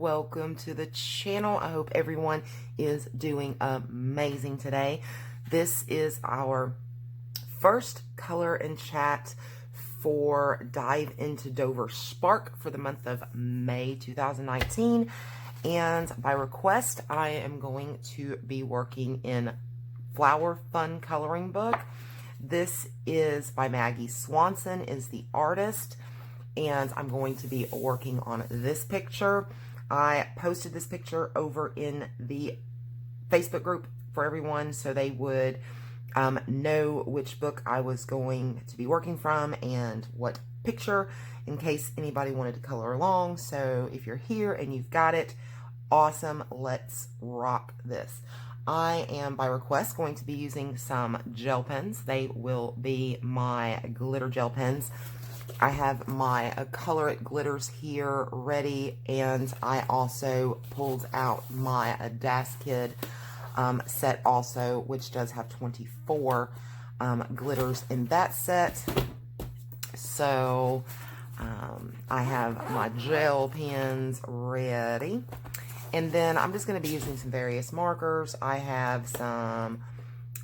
welcome to the channel. I hope everyone is doing amazing today. This is our first color and chat for Dive into Dover Spark for the month of May 2019. And by request, I am going to be working in Flower Fun Coloring Book. This is by Maggie Swanson, is the artist. And I'm going to be working on this picture. I posted this picture over in the Facebook group for everyone so they would know which book I was going to be working from and what picture in case anybody wanted to color along. So if you're here and you've got it, awesome, let's rock this. I am, by request, going to be using some gel pens. They will be my glitter gel pens. I have my Color It glitters here ready, and I also pulled out my Das Kid set also, which does have 24 glitters in that set. So I have my gel pens ready, and then I'm just going to be using some various markers. I have some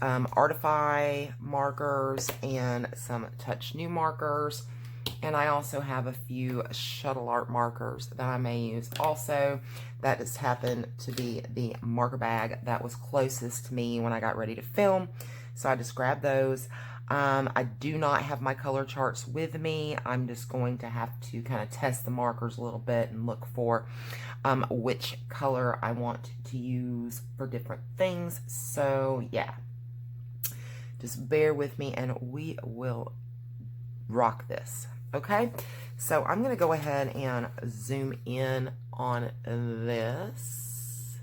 Artify markers and some Touch New markers. And I also have a few shuttle art markers that I may use. Also, that just happened to be the marker bag that was closest to me when I got ready to film. So I just grabbed those. I do not have my color charts with me. I'm just going to have to kind of test the markers a little bit and look for which color I want to use for different things. So yeah, just bear with me and we will rock this. Okay, so I'm going to go ahead and zoom in on this.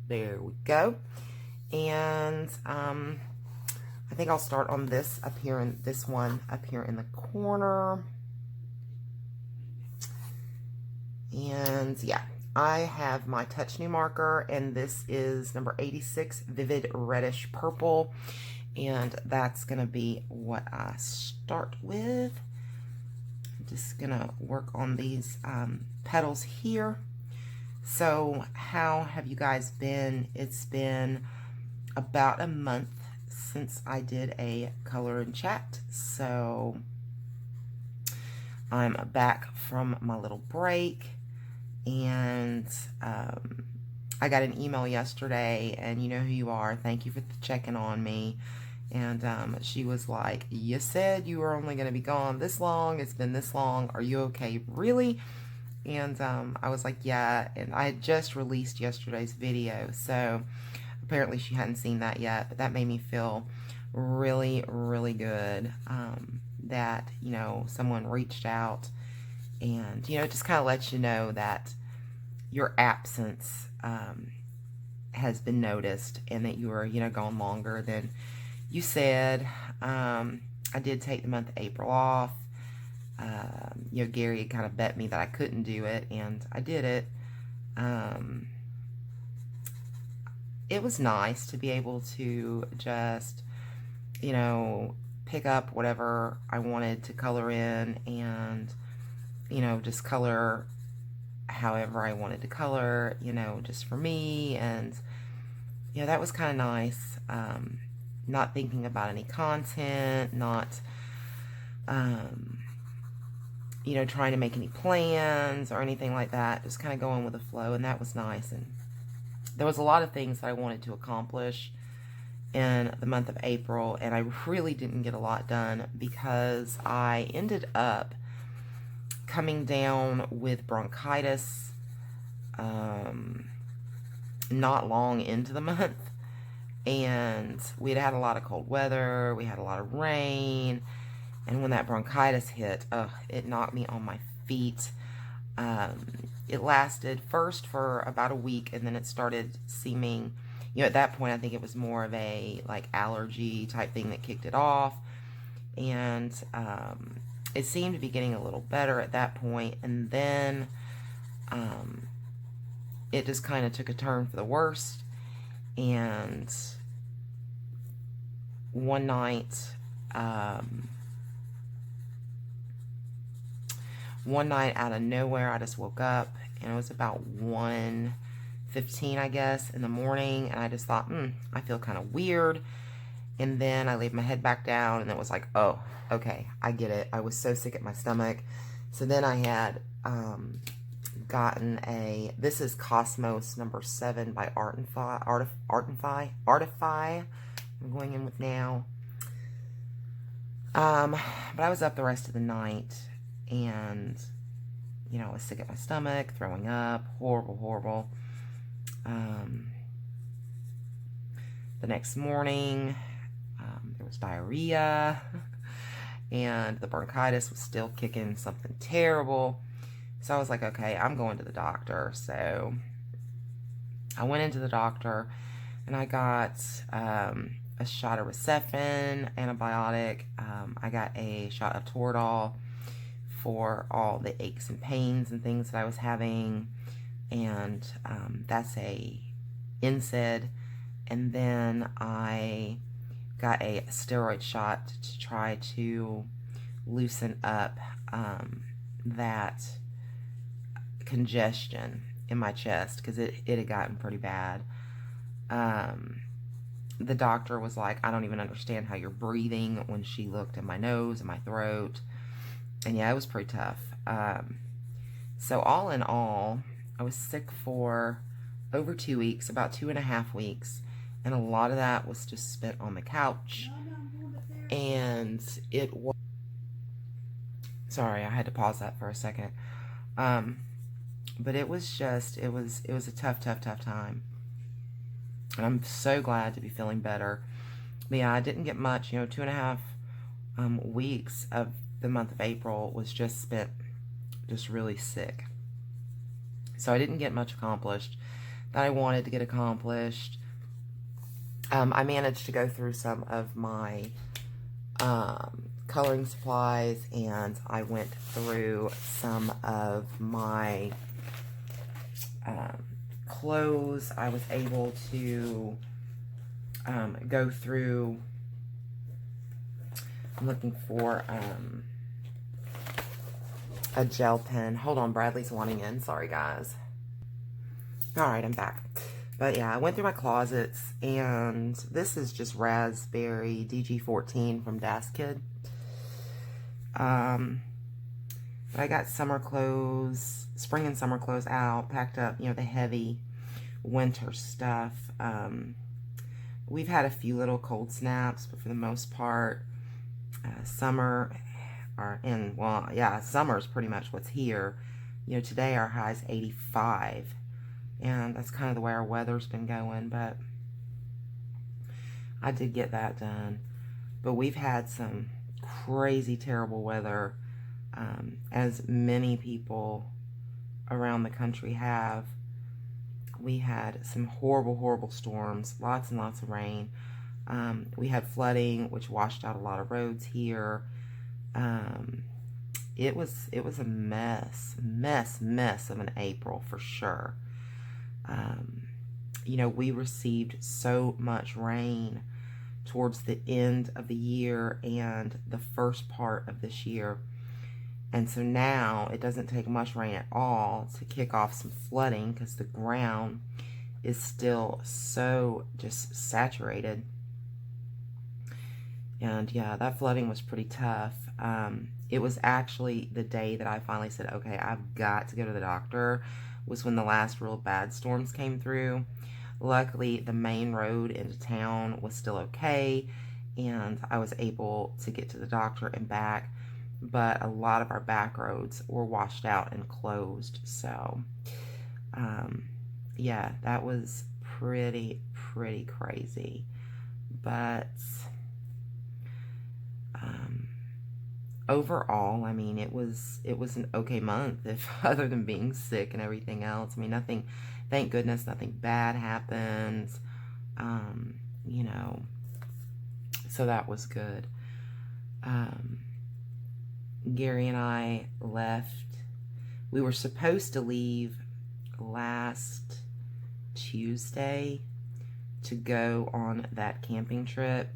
There we go. And I think I'll start on this up here, in this one up here in the corner. And yeah, I have my Touch New marker, and this is number 86, Vivid Reddish Purple. And that's going to be what I start with. I'm just going to work on these petals here. So how have you guys been? It's been about a month since I did a color and chat. So I'm back from my little break. And I got an email yesterday, and you know who you are. Thank you for checking on me. And she was like, you said you were only going to be gone this long. It's been this long. Are you okay? Really? And I was like, yeah. And I had just released yesterday's video. So apparently she hadn't seen that yet. But that made me feel really, really good that, you know, someone reached out. And, you know, it just kind of lets you know that your absence has been noticed and that you were, you know, gone longer than you said. I did take the month of April off. You know, Gary had kind of bet me that I couldn't do it, and I did it. It was nice to be able to just, you know, pick up whatever I wanted to color in and, you know, just color however I wanted to color, you know, just for me. And, you know, that was kind of nice. Not thinking about any content, not, you know, trying to make any plans or anything like that. Just kind of going with the flow, and that was nice. And there was a lot of things that I wanted to accomplish in the month of April, and I really didn't get a lot done because I ended up coming down with bronchitis not long into the month. And we had a lot of cold weather, we had a lot of rain, and when that bronchitis hit, it knocked me on my feet. It lasted first for about a week, and then it started seeming, you know, at that point I think it was more of a like allergy type thing that kicked it off. And it seemed to be getting a little better at that point, and then it just kind of took a turn for the worst. And one night one night out of nowhere, I just woke up, and it was about 1:15, I guess, in the morning, and I just thought, I feel kind of weird. And then I laid my head back down, and it was like, oh, okay, I get it. I was so sick at my stomach. So then I had gotten this is Cosmos number 7 by Artify. I'm going in with now. But I was up the rest of the night, and, you know, I was sick at my stomach, throwing up, horrible. The next morning, there was diarrhea, and the bronchitis was still kicking something terrible. So I was like, okay, I'm going to the doctor. So I went into the doctor, and I got a shot of Recefin antibiotic. I got a shot of Toradol for all the aches and pains and things that I was having, and that's a NSAID. And then I got a steroid shot to try to loosen up that congestion in my chest, because it had gotten pretty bad. The doctor was like, I don't even understand how you're breathing, when she looked at my nose and my throat. And yeah, it was pretty tough. So all in all, I was sick for over 2 weeks, about 2.5 weeks. And a lot of that was just spent on the couch. And it was... Sorry, I had to pause that for a second. But it was just, it was a tough time. And I'm so glad to be feeling better. But yeah, I didn't get much, 2.5 weeks of the month of April was just spent just really sick. So I didn't get much accomplished that I wanted to get accomplished. I managed to go through some of my coloring supplies, and I went through some of my clothes. I was able to go through... I'm looking for a gel pen. Hold on, Bradley's wanting in. Sorry, guys. Alright, I'm back. But yeah, I went through my closets, and this is just Raspberry DG14 from Das Kid. But I got summer clothes, spring and summer clothes out, packed up, the heavy winter stuff. We've had a few little cold snaps, but for the most part, summer is pretty much what's here. Today our high is 85. And that's kind of the way our weather's been going, but I did get that done. But we've had some crazy, terrible weather, as many people around the country have. We had some horrible storms, lots and lots of rain. We had flooding, which washed out a lot of roads here. It was a mess of an April for sure. We received so much rain towards the end of the year and the first part of this year. And so now it doesn't take much rain at all to kick off some flooding, because the ground is still so just saturated. And yeah, that flooding was pretty tough. It was actually the day that I finally said, okay, I've got to go to the doctor, was when the last real bad storms came through. Luckily, the main road into town was still okay, and I was able to get to the doctor and back, but a lot of our back roads were washed out and closed. So yeah, that was pretty crazy. But overall, I mean, it was an okay month, if other than being sick and everything else. I mean, nothing, thank goodness, nothing bad happened. So that was good. Gary and I left. We were supposed to leave last Tuesday to go on that camping trip,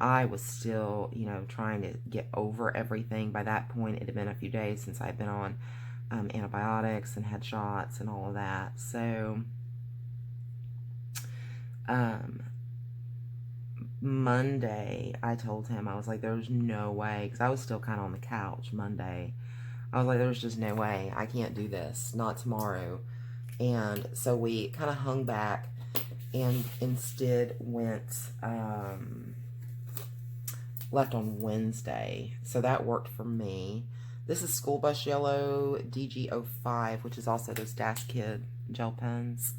I was still, you know, trying to get over everything. By that point, it had been a few days since I'd been on antibiotics and had shots and all of that. So, Monday, I told him, I was like, there's no way, because I was still kind of on the couch Monday. I was like, there's just no way. I can't do this. Not tomorrow. And so we kind of hung back and instead went, left on Wednesday. So that worked for me. This is School Bus Yellow DG05, which is also those Das Kid gel pens.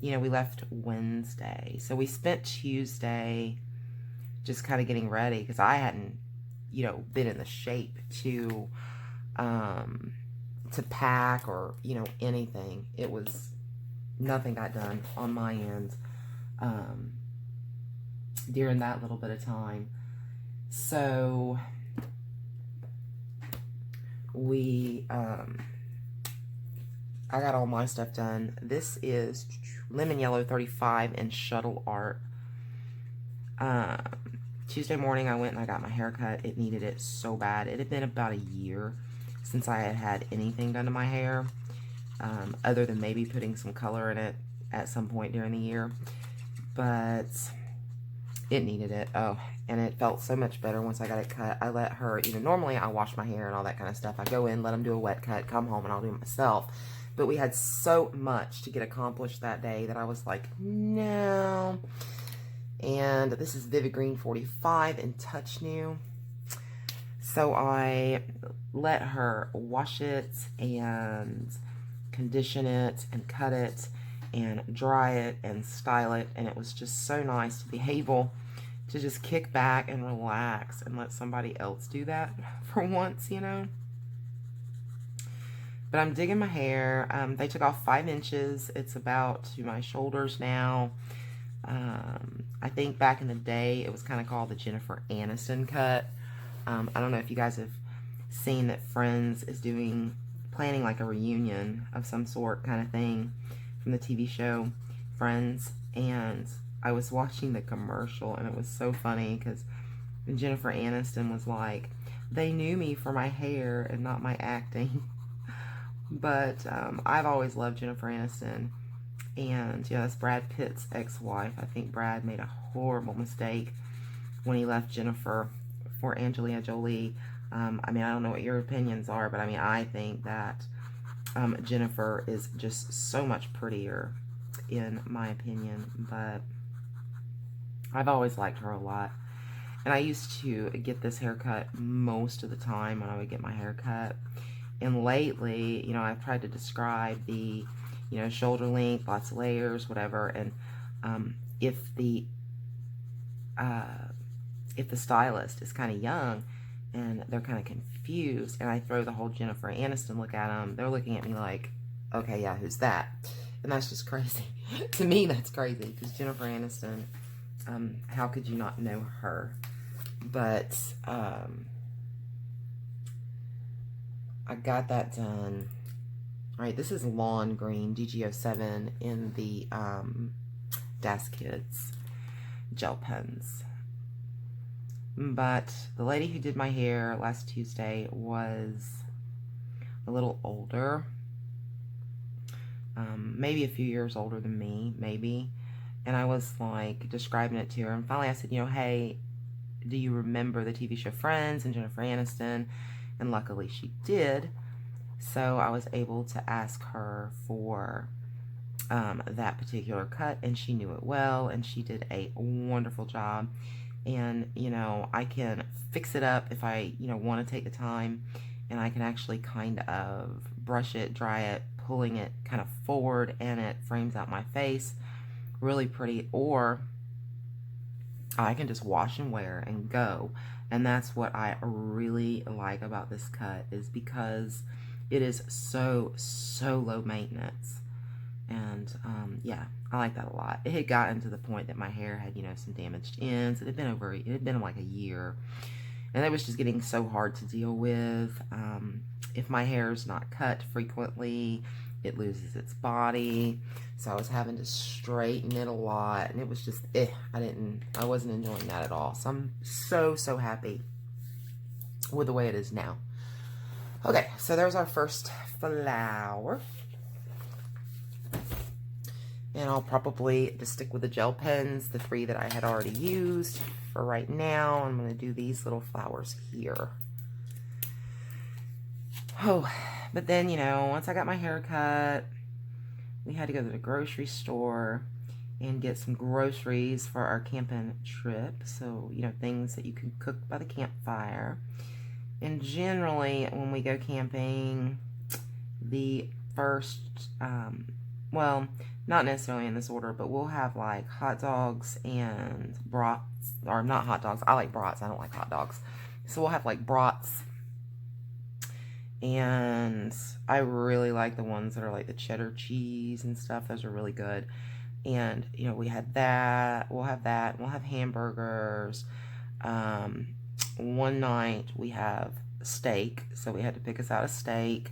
You know, we left Wednesday. So we spent Tuesday just kind of getting ready because I hadn't, you know, been in the shape to pack or, you know, anything. It was, nothing got done on my end during that little bit of time. So we, I got all my stuff done. This is Lemon Yellow 35 in Shuttle Art. Tuesday morning I went and I got my hair cut. It needed it so bad. It had been about a year since I had had anything done to my hair, other than maybe putting some color in it at some point during the year. But it needed it. Oh, and it felt so much better once I got it cut. I let her, you know, normally I wash my hair and all that kind of stuff. I go in, let them do a wet cut, come home, and I'll do it myself. But we had so much to get accomplished that day that I was like, no. And this is Vivid Green 45 in Touch New. So I let her wash it and condition it and cut it and dry it and style it. And it was just so nice to be able to just kick back and relax and let somebody else do that for once, you know. But I'm digging my hair. They took off 5 inches. It's about to my shoulders now. I think back in the day, it was kind of called the Jennifer Aniston cut. I don't know if you guys have seen that Friends is planning like a reunion of some sort kind of thing from the TV show Friends. And I was watching the commercial and it was so funny because Jennifer Aniston was like, they knew me for my hair and not my acting. But I've always loved Jennifer Aniston. And, yeah, that's Brad Pitt's ex-wife. I think Brad made a horrible mistake when he left Jennifer for Angelina Jolie. I mean, I don't know what your opinions are, but I mean, I think that Jennifer is just so much prettier, in my opinion. But I've always liked her a lot. And I used to get this haircut most of the time when I would get my hair cut. And lately, you know, I've tried to describe the, you know, shoulder length, lots of layers, whatever. And if the stylist is kind of young and they're kind of confused, and I throw the whole Jennifer Aniston look at them, they're looking at me like, okay, yeah, who's that? And that's just crazy. To me, that's crazy because Jennifer Aniston, how could you not know her? But I got that done. All right, this is Lawn Green DG07 in the Das Kids gel pens. But the lady who did my hair last Tuesday was a little older. Maybe a few years older than me, maybe. And I was like describing it to her. And finally I said, you know, hey, do you remember the TV show Friends and Jennifer Aniston? And luckily she did. So I was able to ask her for that particular cut, and she knew it well, and she did a wonderful job. And, you know, I can fix it up if I, you know, want to take the time, and I can actually kind of brush it, dry it, pulling it kind of forward, and it frames out my face really pretty. Or I can just wash and wear and go. And that's what I really like about this cut, is because it is so low maintenance. And yeah, I like that a lot. It had gotten to the point that my hair had, you know, some damaged ends. It had been like a year, and it was just getting so hard to deal with. If my hair is not cut frequently, it loses its body. So I was having to straighten it a lot, and it was just, I wasn't enjoying that at all. So I'm so happy with the way it is now. Okay, so there's our first flower. And I'll probably just stick with the gel pens, the 3 that I had already used for right now. I'm going to do these little flowers here. Oh, but then, you know, once I got my hair cut, we had to go to the grocery store and get some groceries for our camping trip. So, you know, things that you can cook by the campfire. And generally, when we go camping, the first, well, not necessarily in this order, but we'll have like hot dogs and brats, or not hot dogs. I like brats. I don't like hot dogs. So we'll have like brats. And I really like the ones that are like the cheddar cheese and stuff. Those are really good. And, you know, we had that. We'll have that. We'll have hamburgers. One night we have steak. So we had to pick us out a steak.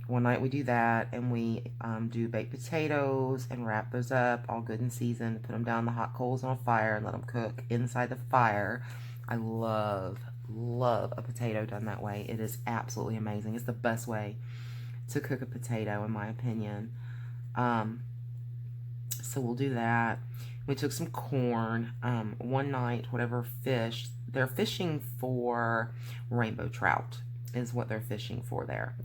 One night we do that, and we do baked potatoes and wrap those up, all good and seasoned, put them down the hot coals on a fire and let them cook inside the fire. I love a potato done that way. It is absolutely amazing. It's the best way to cook a potato, in my opinion. So we'll do that. We took some corn. One night, whatever fish, they're fishing for rainbow trout is what they're fishing for there.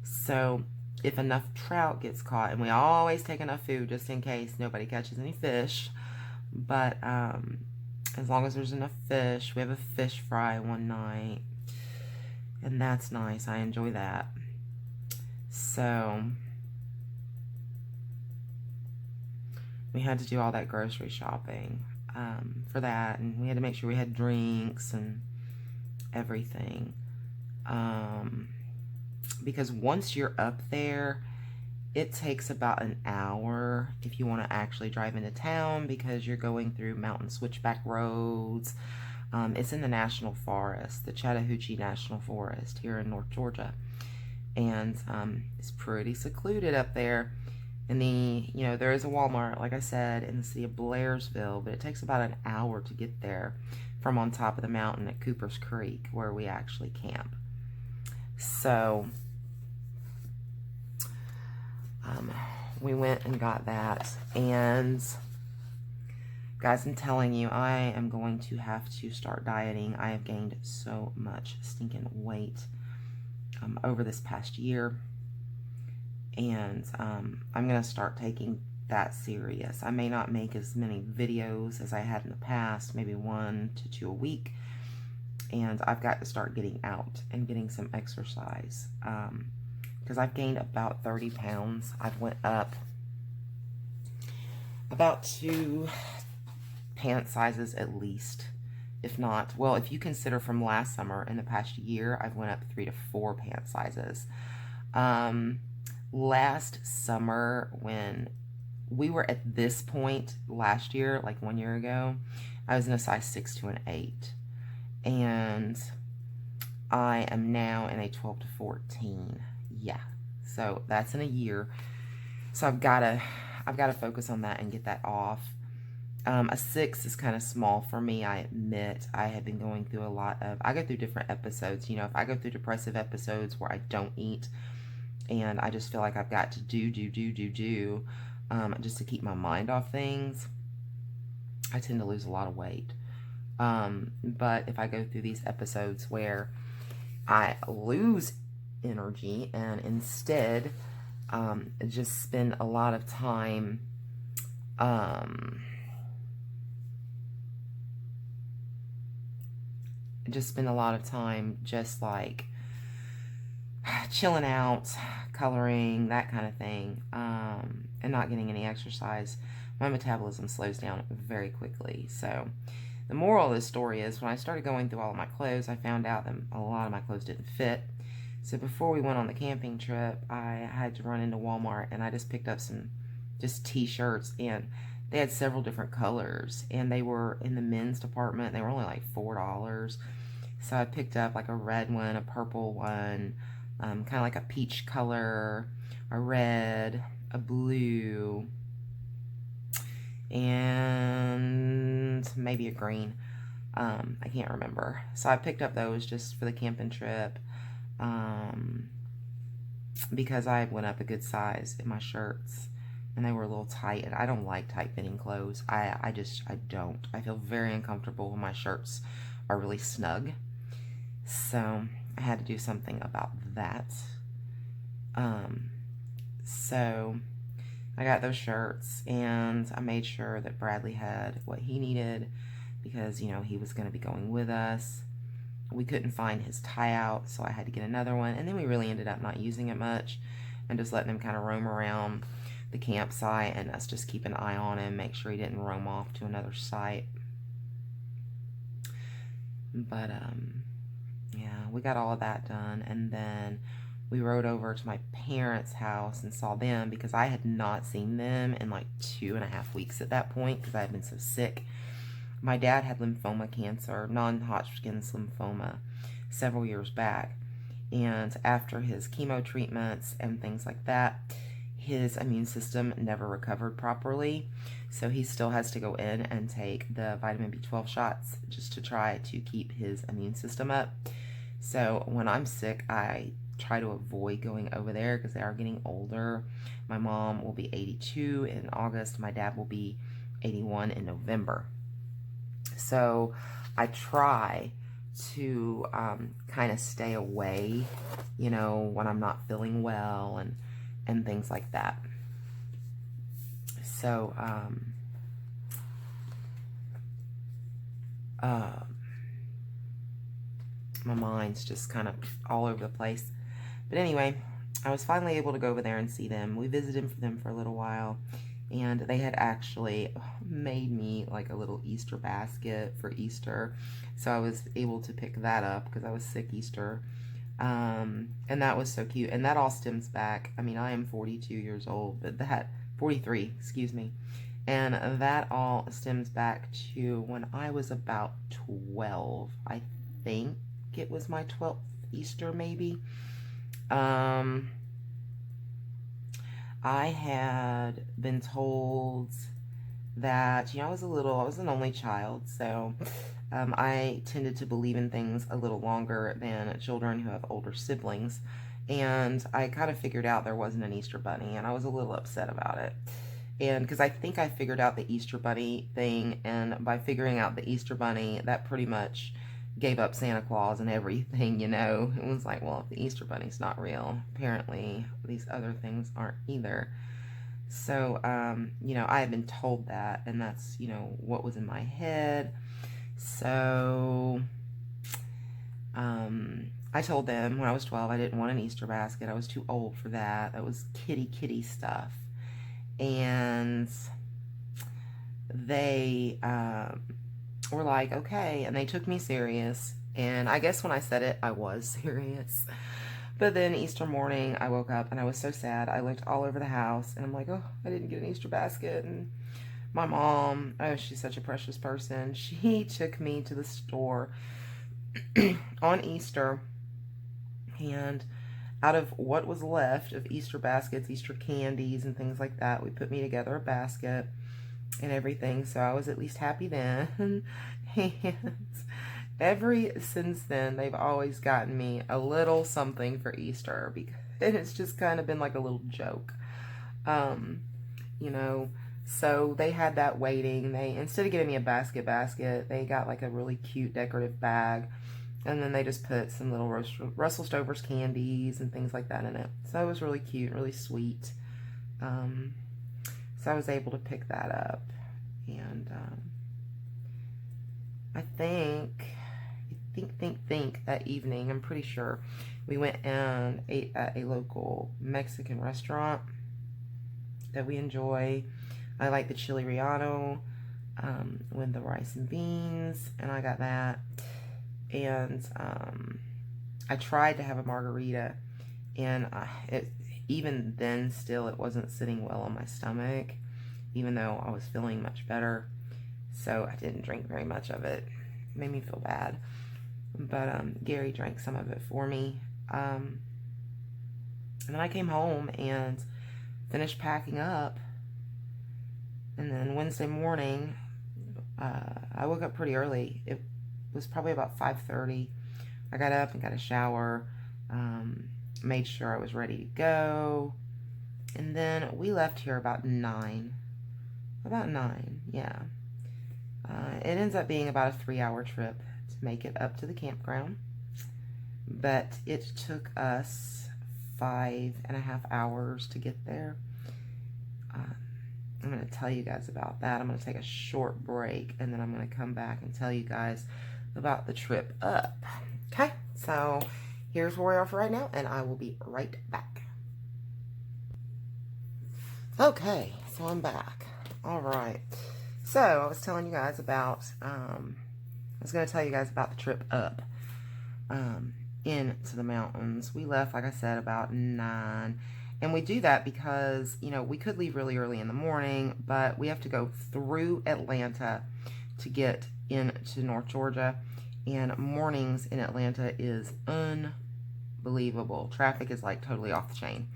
So if enough trout gets caught, and we always take enough food just in case nobody catches any fish, but as long as there's enough fish, we have a fish fry one night, and that's nice. I enjoy that. So we had to do all that grocery shopping for that, and we had to make sure we had drinks and everything. Because once you're up there, it takes about an hour if you want to actually drive into town, because you're going through mountain switchback roads. It's in the National Forest, the Chattahoochee National Forest here in North Georgia. And it's pretty secluded up there. And you know, there is a Walmart, like I said, in the city of Blairsville, but it takes about an hour to get there from on top of the mountain at Cooper's Creek, where we actually camp. So we went and got that, and guys, I'm telling you, I am going to have to start dieting. I have gained so much stinking weight over this past year, and I'm going to start taking that serious. I may not make as many videos as I had in the past, maybe 1 to 2 a week, and I've got to start getting out and getting some exercise. Because I've gained about 30 pounds. I've went up about 2 pant sizes at least, if not, well, if you consider from last summer in the past year, I've went up 3 to 4 pant sizes. Last summer, when we were at this point last year, like 1 year ago, I was in a size 6 to an 8, and I am now in a 12 to 14. Yeah, so that's in a year. So I've got to focus on that and get that off. A 6 is kind of small for me, I admit. I have been going through I go through different episodes. You know, if I go through depressive episodes where I don't eat, and I just feel like I've got to do, just to keep my mind off things, I tend to lose a lot of weight. But if I go through these episodes where I lose energy and instead just spend a lot of time just like chilling out, coloring, that kind of thing, and not getting any exercise, my metabolism slows down very quickly. So the moral of this story is, when I started going through all of my clothes, I found out that a lot of my clothes didn't fit. So before we went on the camping trip, I had to run into Walmart, and I just picked up some just t-shirts, and they had several different colors, and they were in the men's department. They were only like $4. So I picked up like a red one, a purple one, kind of like a peach color, a red, a blue, and maybe a green. I can't remember. So I picked up those just for the camping trip, because I went up a good size in my shirts, and they were a little tight, and I don't like tight fitting clothes. I don't. I feel very uncomfortable when my shirts are really snug. So I had to do something about that. So I got those shirts, and I made sure that Bradley had what he needed, because, you know, he was going to be going with us. We couldn't find his tie out, so I had to get another one, and then we really ended up not using it much and just letting him kind of roam around the campsite, and us just keep an eye on him, make sure he didn't roam off to another site. But yeah, we got all of that done, and then we rode over to my parents' house and saw them, because I had not seen them in like 2.5 weeks at that point, because I had been so sick. My dad had lymphoma cancer, non-Hodgkin's lymphoma, several years back. And after his chemo treatments and things like that, his immune system never recovered properly. So he still has to go in and take the vitamin B12 shots just to try to keep his immune system up. So when I'm sick, I try to avoid going over there, because they are getting older. My mom will be 82 in August. My dad will be 81 in November. So I try to kind of stay away, you know, when I'm not feeling well and things like that. So my mind's just kind of all over the place. But anyway, I was finally able to go over there and see them. We visited them for a little while, and they had actually made me like a little Easter basket for Easter. So I was able to pick that up because I was sick Easter. And that was so cute. And that all stems back. I mean, I am 42 years old, but 43, excuse me. And that all stems back to when I was about 12. I think it was my 12th Easter, maybe. I had been told that, you know, I was an only child, so I tended to believe in things a little longer than children who have older siblings, and I kind of figured out there wasn't an Easter bunny, and I was a little upset about it. And because I think I figured out the Easter bunny thing, and by figuring out the Easter bunny, that pretty much gave up Santa Claus and everything, you know. It was like, well, if the Easter bunny's not real, apparently these other things aren't either. So, you know, I had been told that, and that's, you know, what was in my head. So, I told them when I was 12 I didn't want an Easter basket. I was too old for that. That was kitty stuff. And they were like, okay, and they took me serious. And I guess when I said it, I was serious. But then Easter morning, I woke up and I was so sad. I looked all over the house and I'm like, oh, I didn't get an Easter basket. And my mom, oh, she's such a precious person. She took me to the store on Easter, and out of what was left of Easter baskets, Easter candies and things like that, we put me together a basket and everything. So I was at least happy then. And ever since then, they've always gotten me a little something for Easter, because it's just kind of been like a little joke. You know, so they had that waiting. They, instead of getting me a basket, they got like a really cute decorative bag. And then they just put some little Russell Stover's candies and things like that in it. So it was really cute, really sweet. So I was able to pick that up. And I think that evening, I'm pretty sure, we went and ate at a local Mexican restaurant that we enjoy. I like the chili relleno with the rice and beans, and I got that. And I tried to have a margarita, and even then still it wasn't sitting well on my stomach, even though I was feeling much better. So I didn't drink very much of it. It made me feel bad. But Gary drank some of it for me. And then I came home and finished packing up. And then Wednesday morning, I woke up pretty early. It was probably about 5:30. I got up and got a shower, made sure I was ready to go. And then we left here about 9. About 9, yeah. It ends up being about a 3-hour trip to make it up to the campground. But it took us 5.5 hours to get there. I'm going to tell you guys about that. I'm going to take a short break, and then I'm going to come back and tell you guys about the trip up. Okay, so here's where we are for right now, and I will be right back. Okay, so I'm back. All right. So I was telling you guys about, I was going to tell you guys about the trip up into the mountains. We left, like I said, about 9. And we do that because, you know, we could leave really early in the morning, but we have to go through Atlanta to get into North Georgia. And mornings in Atlanta is unbelievable. Traffic is like totally off the chain.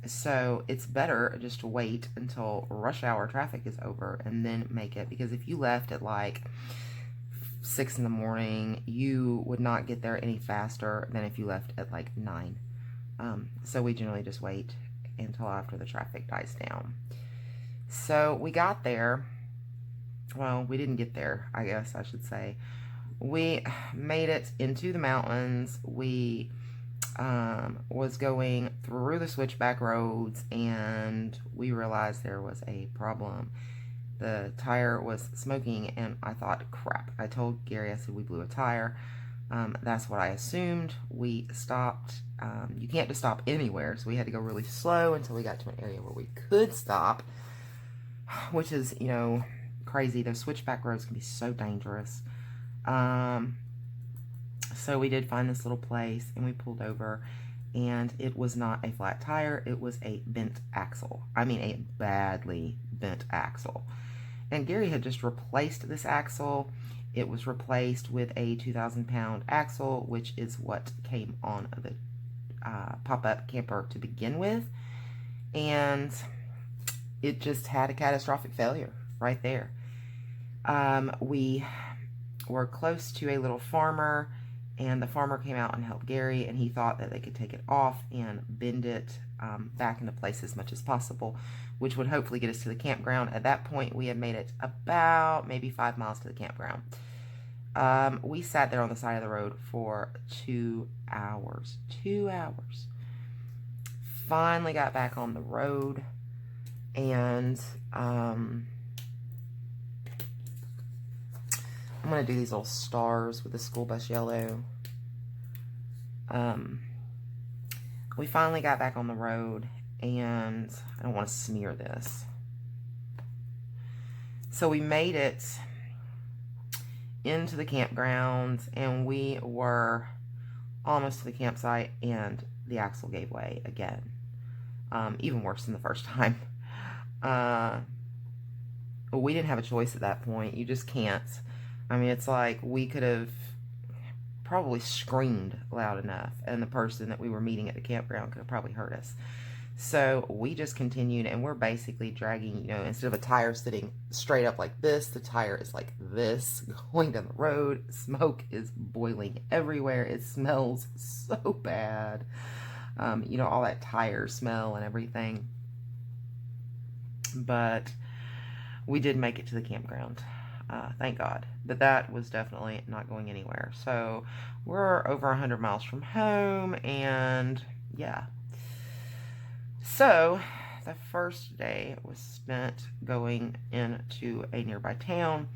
So it's better just to wait until rush hour traffic is over and then make it. Because if you left at like 6 in the morning, you would not get there any faster than if you left at like 9. So we generally just wait until after the traffic dies down. So we got there. Well, we didn't get there, I guess I should say. We made it into the mountains. We was going through the switchback roads, and we realized there was a problem. The tire was smoking, and I thought, crap. I told Gary, I said, we blew a tire. That's what I assumed. We stopped. You can't just stop anywhere, so we had to go really slow until we got to an area where we could stop, which is, you know, crazy. Those switchback roads can be so dangerous. So we did find this little place, and we pulled over, and it was not a flat tire. It was a bent axle. I mean, a badly bent axle. And Gary had just replaced this axle. It was replaced with a 2,000-pound axle, which is what came on the pop-up camper to begin with. And it just had a catastrophic failure right there. We were close to a little farmer, and the farmer came out and helped Gary, and he thought that they could take it off and bend it back into place as much as possible, which would hopefully get us to the campground. At that point, we had made it about maybe 5 miles to the campground. We sat there on the side of the road for 2 hours. 2 hours. Finally got back on the road, and I'm going to do these little stars with the school bus yellow. We finally got back on the road, and I don't want to smear this. So we made it into the campground, and we were almost to the campsite, and the axle gave way again. Even worse than the first time. We didn't have a choice at that point. You just can't. I mean, it's like we could have probably screamed loud enough, and the person that we were meeting at the campground could have probably heard us. So we just continued, and we're basically dragging, you know, instead of a tire sitting straight up like this, the tire is like this, going down the road. Smoke is boiling everywhere. It smells so bad. You know, all that tire smell and everything. But we did make it to the campground. Thank God. But that was definitely not going anywhere. So we're over 100 miles from home, and yeah. So the first day was spent going into a nearby town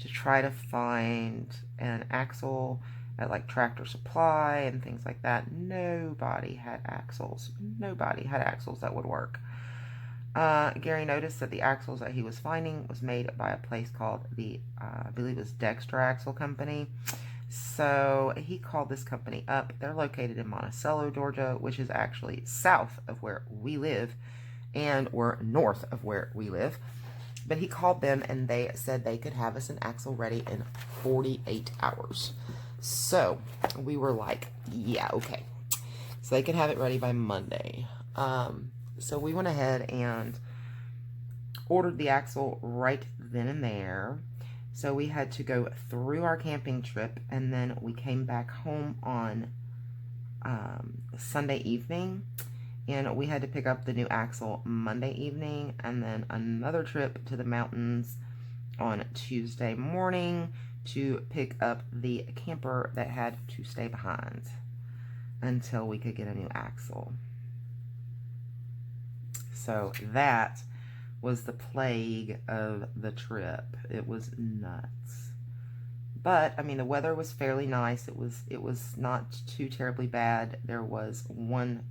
to try to find an axle at like Tractor Supply and things like that. Nobody had axles. Nobody had axles that would work. Gary noticed that the axles that he was finding was made by a place called the, I believe it was Dexter Axle Company. So he called this company up. They're located in Monticello, Georgia, which is actually south of where we live, and we're north of where we live. But he called them, and they said they could have us an axle ready in 48 hours. So we were like, yeah, okay. so they could have it ready by Monday. So we went ahead and ordered the axle right then and there. So we had to go through our camping trip, and then we came back home on Sunday evening, and we had to pick up the new axle Monday evening, and then another trip to the mountains on Tuesday morning to pick up the camper that had to stay behind until we could get a new axle. So that was the plague of the trip. It was nuts. But I mean, the weather was fairly nice. It was not too terribly bad. There was one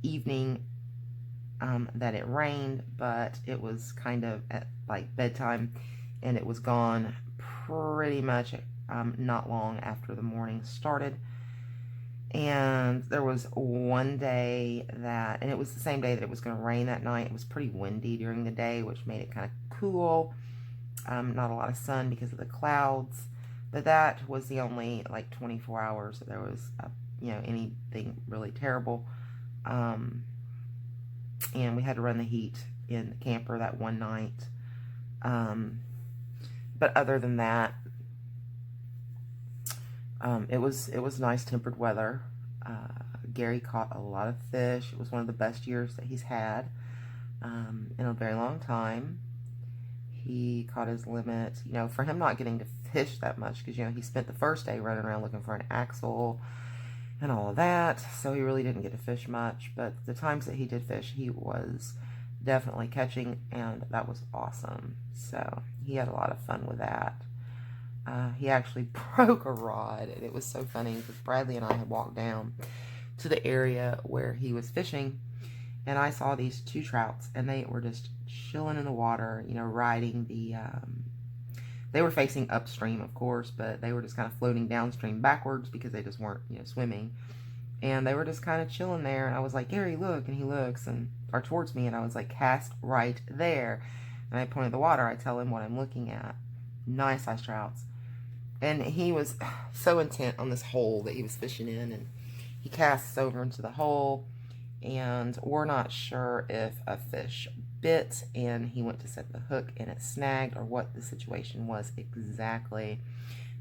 evening that it rained, but it was kind of at like bedtime, and it was gone pretty much not long after the morning started. And there was one day that, and it was the same day that it was going to rain that night. It was pretty windy during the day, which made it kind of cool. Not a lot of sun because of the clouds. But that was the only, like, 24 hours that there was, anything really terrible. And we had to run the heat in the camper that one night. But other than that, it was nice tempered weather. Gary caught a lot of fish. It was one of the best years that he's had in a very long time. He caught his limit, for him not getting to fish that much, because, he spent the first day running around looking for an axle and all of that, so he really didn't get to fish much. But the times that he did fish, he was definitely catching, and that was awesome. So he had a lot of fun with that. He actually broke a rod, and it was so funny because Bradley and I had walked down to the area where he was fishing, and I saw these two trouts, and they were just chilling in the water, riding the, they were facing upstream, of course, but they were just kind of floating downstream backwards because they just weren't, swimming, and they were just kind of chilling there, and I was like, Gary, look, and he looks, or towards me, and I was like, cast right there, and I pointed the water. I tell him what I'm looking at. Nice size trouts. And he was so intent on this hole that he was fishing in, and he casts over into the hole, and we're not sure if a fish bit, and he went to set the hook and it snagged, or what the situation was exactly.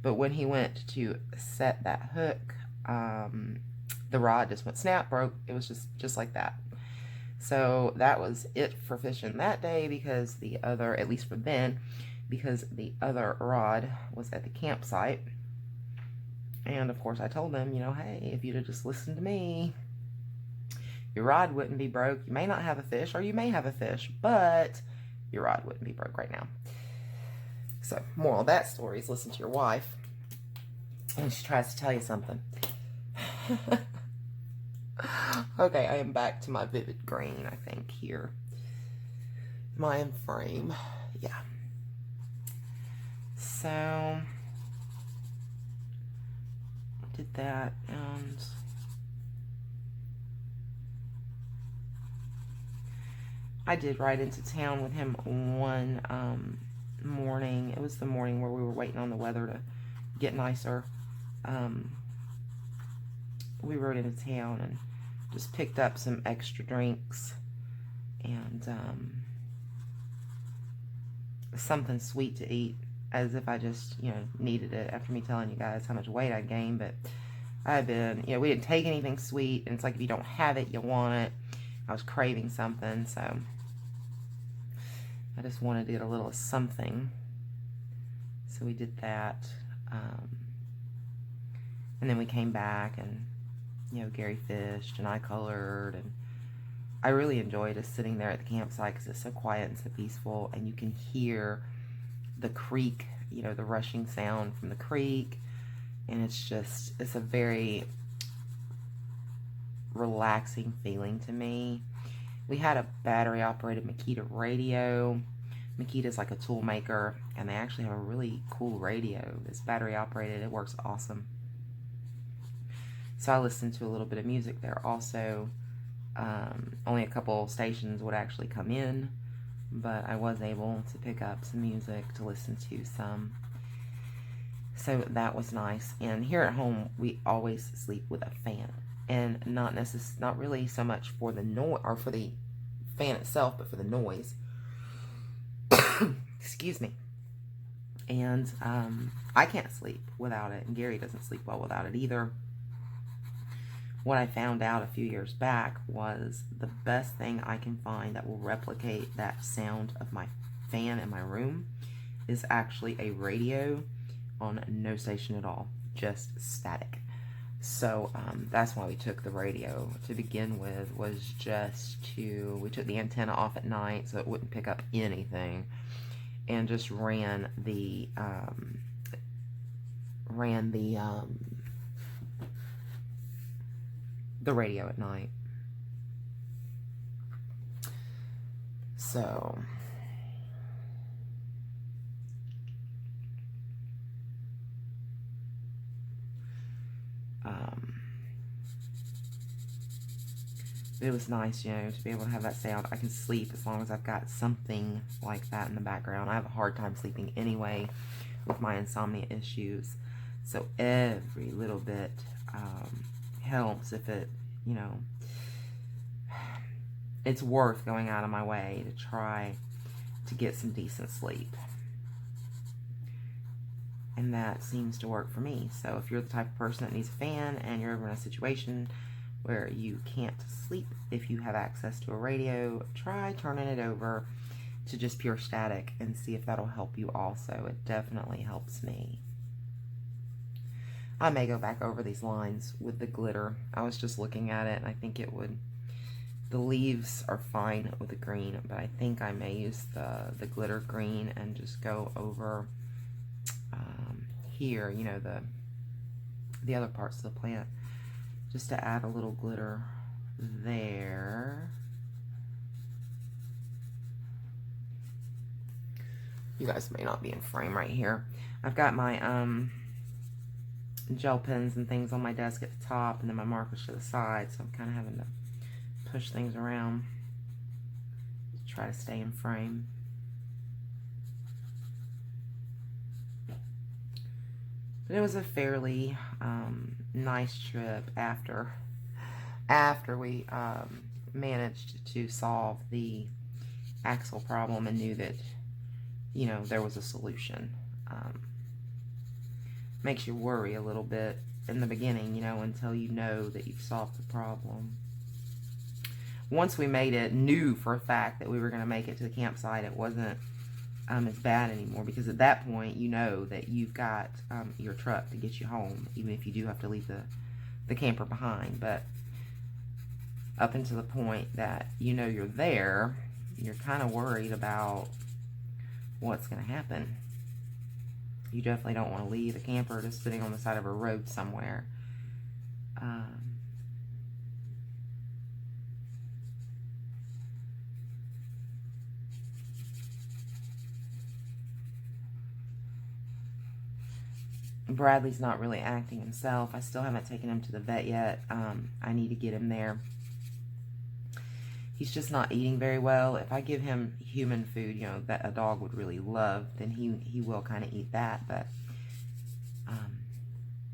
But when he went to set that hook, the rod just went snap, broke. It was just like that. So that was it for fishing that day, because the other, at least for Ben, because the other rod was at the campsite. And of course I told him, hey, if you'd have just listened to me, your rod wouldn't be broke. You may not have a fish, or you may have a fish, but your rod wouldn't be broke right now. So, moral of that story is listen to your wife when she tries to tell you something. Okay, I am back to my vivid green, I think, here. Am I in frame? Yeah. So, did that, and I did ride into town with him one morning. It was the morning where we were waiting on the weather to get nicer. We rode into town and just picked up some extra drinks and something sweet to eat, as if I just, needed it after me telling you guys how much weight I gained. But I've been, we didn't take anything sweet, and it's like if you don't have it, you want it. I was craving something, so I just wanted to get a little something. So we did that. And then we came back, and, Gary fished, and I colored, and I really enjoyed just sitting there at the campsite because it's so quiet and so peaceful, and you can hear the creek, the rushing sound from the creek, and it's a very relaxing feeling to me. We had a battery-operated Makita radio. Makita's like a tool maker, and they actually have a really cool radio that's battery-operated. It works awesome. So I listened to a little bit of music there also. Only a couple stations would actually come in, but I was able to pick up some music to listen to some. So that was nice. And here at home, we always sleep with a fan. and not really so much for the noise or for the fan itself, but for the noise. Excuse me. And I can't sleep without it, and Gary doesn't sleep well without it either. What I found out a few years back was the best thing I can find that will replicate that sound of my fan in my room is actually a radio on no station at all, just static. So that's why we took the radio to begin with, was just to, we took the antenna off at night so it wouldn't pick up anything, and just ran the radio at night. So it was nice, you know, to be able to have that sound. I can sleep as long as I've got something like that in the background. I have a hard time sleeping anyway with my insomnia issues, so every little bit helps. If it, you know, it's worth going out of my way to try to get some decent sleep. And that seems to work for me. So if you're the type of person that needs a fan and you're ever in a situation where you can't sleep, if you have access to a radio, try turning it over to just pure static and see if that'll help you also. It definitely helps me. I may go back over these lines with the glitter. I was just looking at it, and I think it would, the leaves are fine with the green, but I think I may use the glitter green and just go over here, you know, the other parts of the plant, just to add a little glitter there. You guys may not be in frame right here. I've got my gel pens and things on my desk at the top, and then my markers to the side, so I'm kind of having to push things around to try to stay in frame. But it was a fairly nice trip after we managed to solve the axle problem and knew that, you know, there was a solution. Makes you worry a little bit in the beginning, you know, until you know that you've solved the problem. Once we made it, knew for a fact that we were going to make it to the campsite, it wasn't as bad anymore, because at that point you know that you've got your truck to get you home, even if you do have to leave the camper behind. But up until the point that you know you're there, you're kind of worried about what's going to happen. You definitely don't want to leave a camper just sitting on the side of a road somewhere. Bradley's not really acting himself. I still haven't taken him to the vet yet. I need to get him there. He's just not eating very well. If I give him human food, you know, that a dog would really love, then he will kind of eat that. But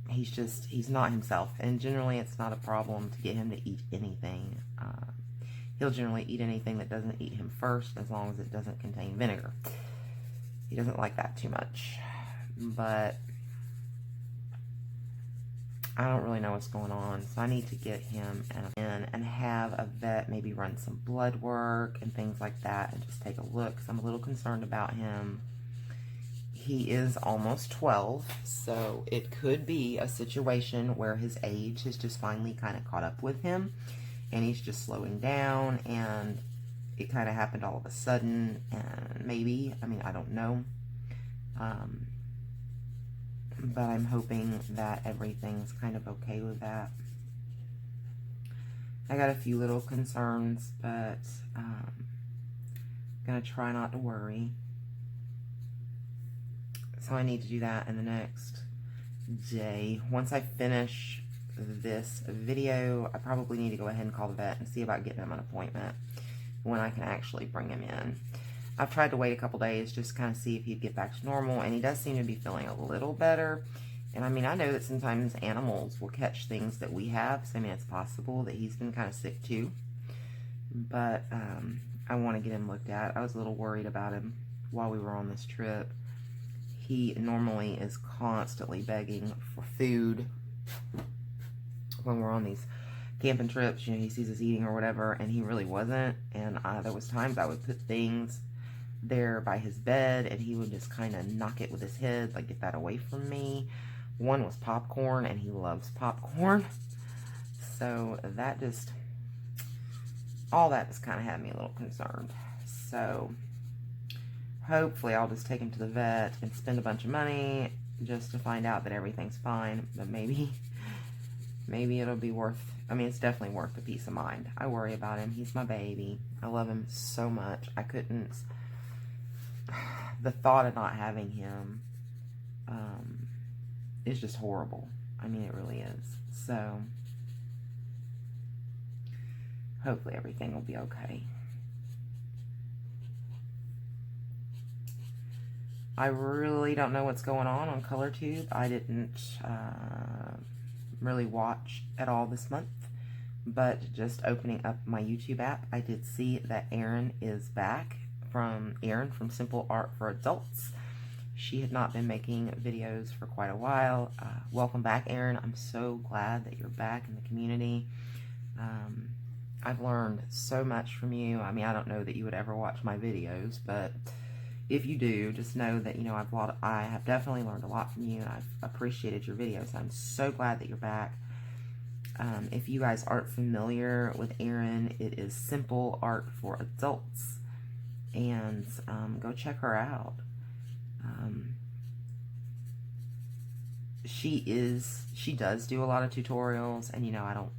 he's not himself. And generally it's not a problem to get him to eat anything. He'll generally eat anything that doesn't eat him first, as long as it doesn't contain vinegar. He doesn't like that too much. But I don't really know what's going on, so I need to get him in and have a vet maybe run some blood work and things like that, and just take a look, because I'm a little concerned about him. He is almost 12, so it could be a situation where his age has just finally kind of caught up with him, and he's just slowing down, and it kind of happened all of a sudden, and maybe, I mean, I don't know. But I'm hoping that everything's kind of okay with that. I got a few little concerns, but gonna try not to worry. So I need to do that in the next day. Once I finish this video, I probably need to go ahead and call the vet and see about getting him an appointment when I can actually bring him in. I've tried to wait a couple days just to kind of see if he'd get back to normal, and he does seem to be feeling a little better. And I mean, I know that sometimes animals will catch things that we have. So I mean, it's possible that he's been kind of sick too. But I want to get him looked at. I was a little worried about him while we were on this trip. He normally is constantly begging for food when we're on these camping trips. You know, he sees us eating or whatever, and he really wasn't. And there was times I would put things there by his bed, and he would just kind of knock it with his head, like, get that away from me. One was popcorn, and he loves popcorn. So that just, all that just kind of had me a little concerned. So hopefully I'll just take him to the vet and spend a bunch of money just to find out that everything's fine. But maybe it'll be worth, I mean, it's definitely worth the peace of mind. I worry about him. He's my baby. I love him so much. I couldn't, the thought of not having him is just horrible. I mean, it really is. So hopefully everything will be okay. I really don't know what's going on ColorTube. I didn't really watch at all this month, but just opening up my YouTube app, I did see that Erin is back. Erin from Simple Art for Adults. She had not been making videos for quite a while. Welcome back, Erin. I'm so glad that you're back in the community. I've learned so much from you. I mean, I don't know that you would ever watch my videos, but if you do, just know that, you know, I have definitely learned a lot from you, and I've appreciated your videos. I'm so glad that you're back. If you guys aren't familiar with Erin, it is Simple Art for Adults, and go check her out. She does do a lot of tutorials, and, you know, I don't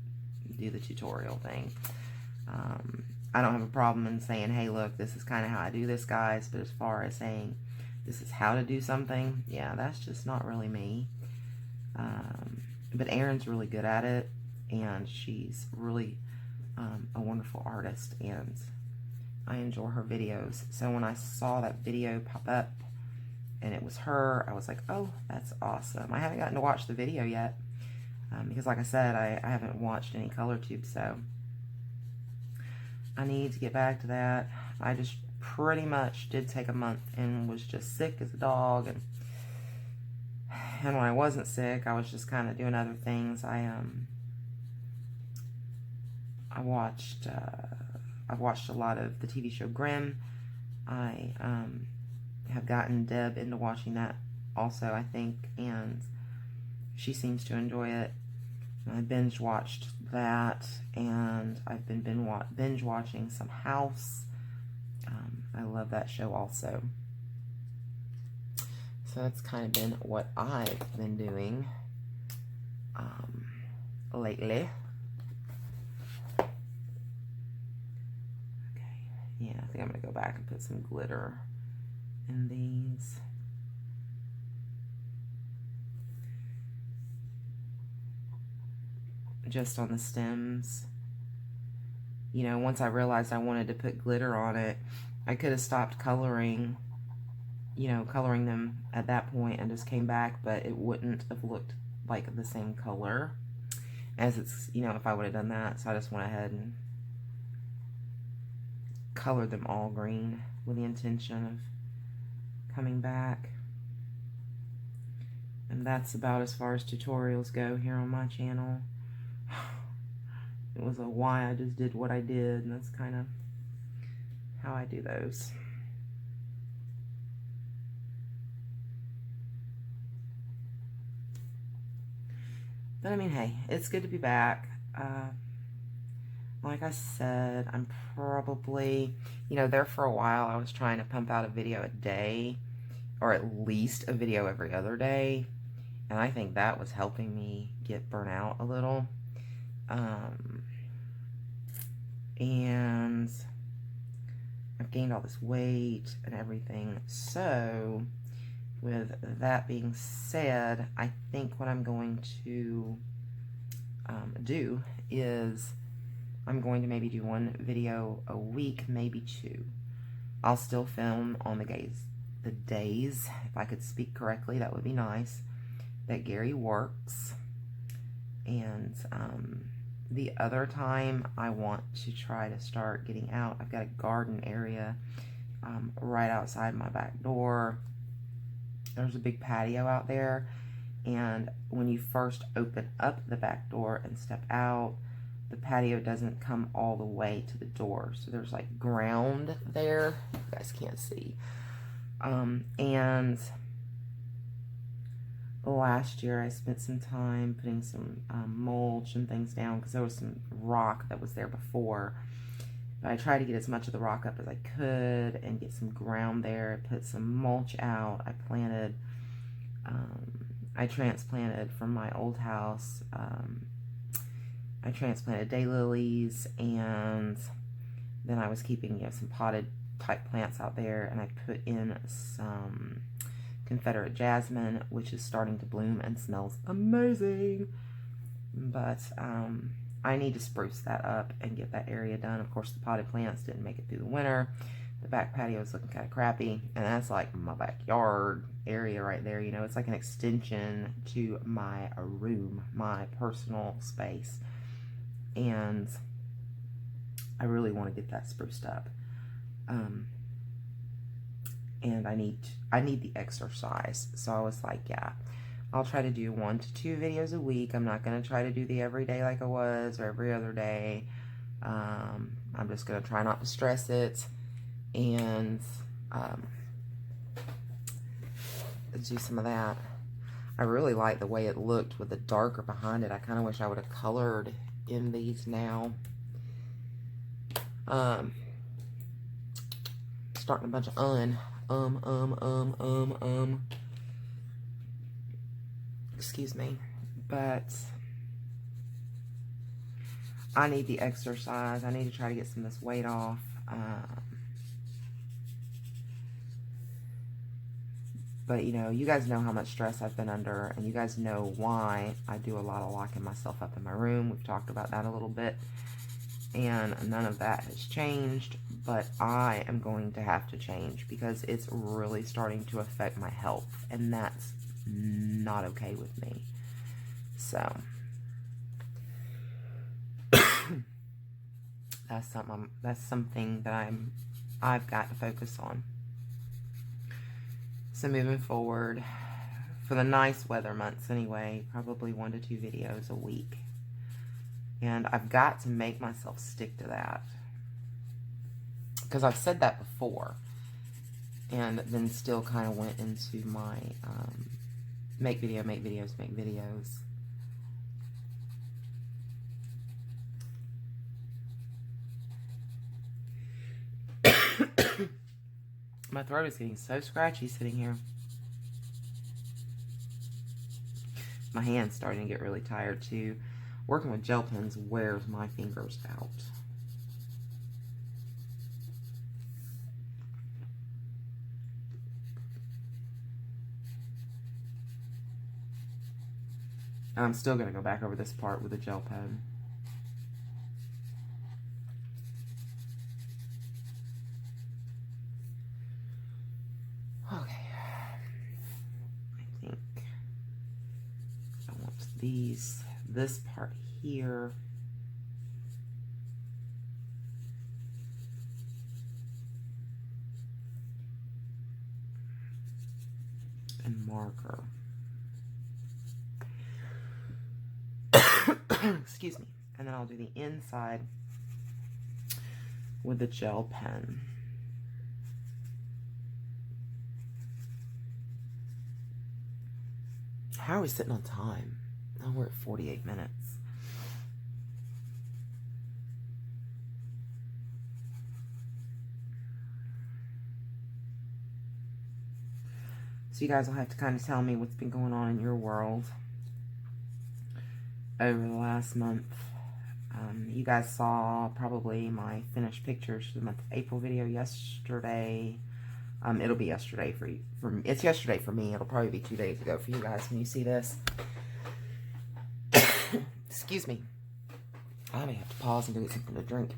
do the tutorial thing. I don't have a problem in saying, hey, look, this is kind of how I do this, guys. But as far as saying this is how to do something, yeah, that's just not really me. But Erin's really good at it, and she's really a wonderful artist, and I enjoy her videos. So when I saw that video pop up and it was her, I was like, oh, that's awesome. I haven't gotten to watch the video yet because, like I said, I haven't watched any ColorTube, so I need to get back to that. I just pretty much did take a month and was just sick as a dog, and when I wasn't sick, I was just kind of doing other things. I've watched a lot of the TV show Grimm. I have gotten Deb into watching that also, I think, and she seems to enjoy it. I binge watched that, and I've been binge watching some House. I love that show also. So that's kind of been what I've been doing lately. Okay, yeah, I think I'm going to go back and put some glitter in these. Just on the stems. You know, once I realized I wanted to put glitter on it, I could have stopped coloring, you know, coloring them at that point and just came back, but it wouldn't have looked like the same color as it's, you know, if I would have done that. So I just went ahead and colored them all green with the intention of coming back. And that's about as far as tutorials go here on my channel. It was a why I just did what I did, and that's kind of how I do those. But I mean, hey, it's good to be back. Like I said, I'm probably, you know, there for a while I was trying to pump out a video a day, or at least a video every other day, and I think that was helping me get burnt out a little. And I've gained all this weight and everything. So with that being said, I think what I'm going to do is I'm going to maybe do one video a week, maybe two. I'll still film on the days, if I could speak correctly, that would be nice. that Gary works. And the other time I want to try to start getting out, I've got a garden area right outside my back door. There's a big patio out there, and when you first open up the back door and step out, the patio doesn't come all the way to the door, so there's like ground there. You guys can't see. And last year I spent some time putting some mulch and things down because there was some rock that was there before. But I tried to get as much of the rock up as I could and get some ground there. I put some mulch out. I planted, I transplanted from my old house. I transplanted daylilies, and then I was keeping, some potted type plants out there, and I put in some Confederate jasmine, which is starting to bloom and smells amazing. But I need to spruce that up and get that area done. Of course, the potted plants didn't make it through the winter. The back patio is looking kind of crappy, and that's like my backyard area right there. It's like an extension to my room, my personal space, and I really want to get that spruced up. And I need the exercise. So I was like, yeah, I'll try to do 1 to 2 videos a week. I'm not going to try to do the every day like I was, or every other day. I'm just going to try not to stress it, and do some of that. I really like the way it looked with the darker behind it. I kind of wish I would have colored in these now. Starting a bunch of excuse me, but I need the exercise. I need to try to get some of this weight off. But you guys know how much stress I've been under, and you guys know why I do a lot of locking myself up in my room. We've talked about that a little bit, and none of that has changed, but I am going to have to change because it's really starting to affect my health, and that's not okay with me. So that's something that I've got to focus on. So moving forward, for the nice weather months anyway, probably 1 to 2 videos a week. And I've got to make myself stick to that, because I've said that before, and then still kind of went into my make videos. My throat is getting so scratchy sitting here. My hand's starting to get really tired too. Working with gel pens wears my fingers out. And I'm still going to go back over this part with a gel pen. Okay. I think I want this part here. And marker. Excuse me. And then I'll do the inside with the gel pen. How are we sitting on time? Oh, we're at 48 minutes. So you guys will have to kind of tell me what's been going on in your world over the last month. You guys saw probably my finished pictures for the month of April video yesterday. It'll be yesterday for you. It's yesterday for me. It'll probably be 2 days ago for you guys when you see this. Excuse me. I may have to pause and go get something to drink.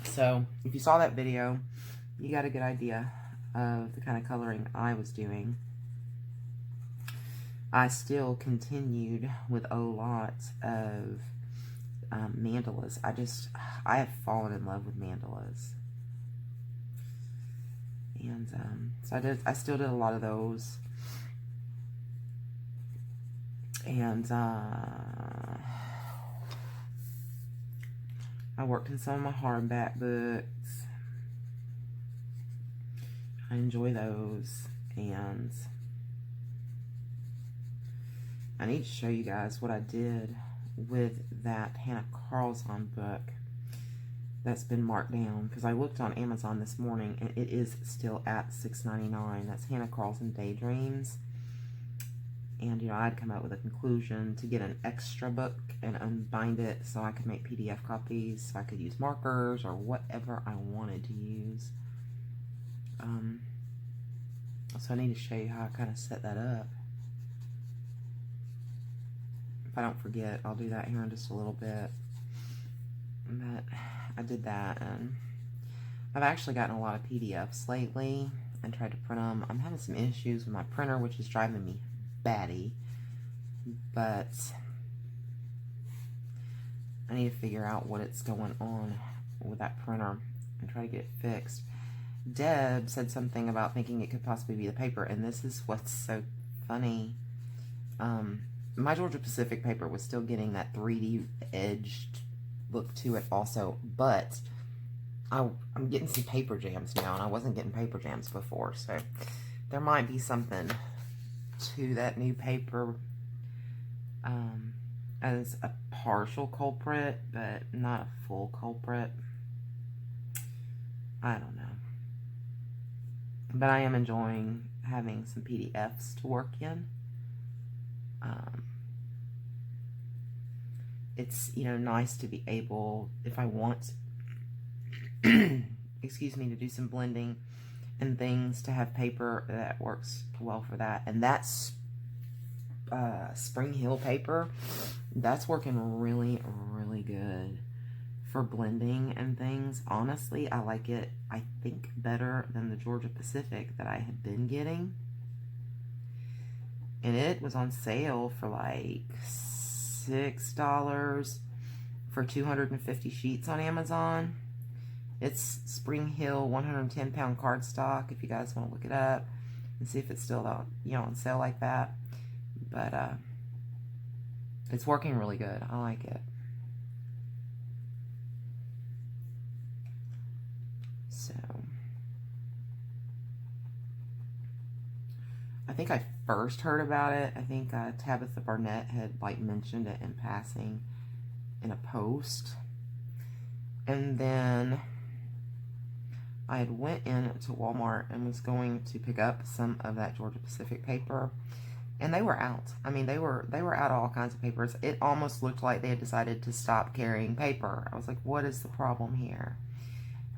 So, if you saw that video, you got a good idea of the kind of coloring I was doing, I still continued with a lot of mandalas. I have fallen in love with mandalas. And so I still did a lot of those. And I worked in some of my hardback books. I enjoy those. And I need to show you guys what I did with that Hannah Carlson book that's been marked down, because I looked on Amazon this morning and it is still at $6.99. That's Hannah Carlson Daydreams. And, you know, I'd come up with a conclusion to get an extra book and unbind it so I could make PDF copies, so I could use markers or whatever I wanted to use. So I need to show you how I kind of set that up. If I don't forget, I'll do that here in just a little bit. But I did that, and I've actually gotten a lot of PDFs lately and tried to print them. I'm having some issues with my printer, which is driving me batty, but I need to figure out what it's going on with that printer and try to get it fixed. Deb said something about thinking it could possibly be the paper, and this is what's so funny. My Georgia Pacific paper was still getting that 3D edged look to it also, but I'm getting some paper jams now, and I wasn't getting paper jams before, so there might be something to that new paper as a partial culprit, but not a full culprit. I don't know. But I am enjoying having some PDFs to work in. It's, you know, nice to be able, if I want, excuse me, to do some blending and things, to have paper that works well for that. And that's Spring Hill paper. That's working really, really good for blending and things. Honestly, I like it, I think, better than the Georgia Pacific that I had been getting. And it was on sale for like $6 for 250 sheets on Amazon. It's Spring Hill 110-pound cardstock, if you guys want to look it up and see if it's still, you know, on sale like that. But it's working really good. I like it. So I think I first heard about it, I think Tabitha Barnett had like mentioned it in passing in a post, and then I had went into Walmart and was going to pick up some of that Georgia Pacific paper, and they were out. I mean, they were out of all kinds of papers. It almost looked like they had decided to stop carrying paper. I was like, what is the problem here?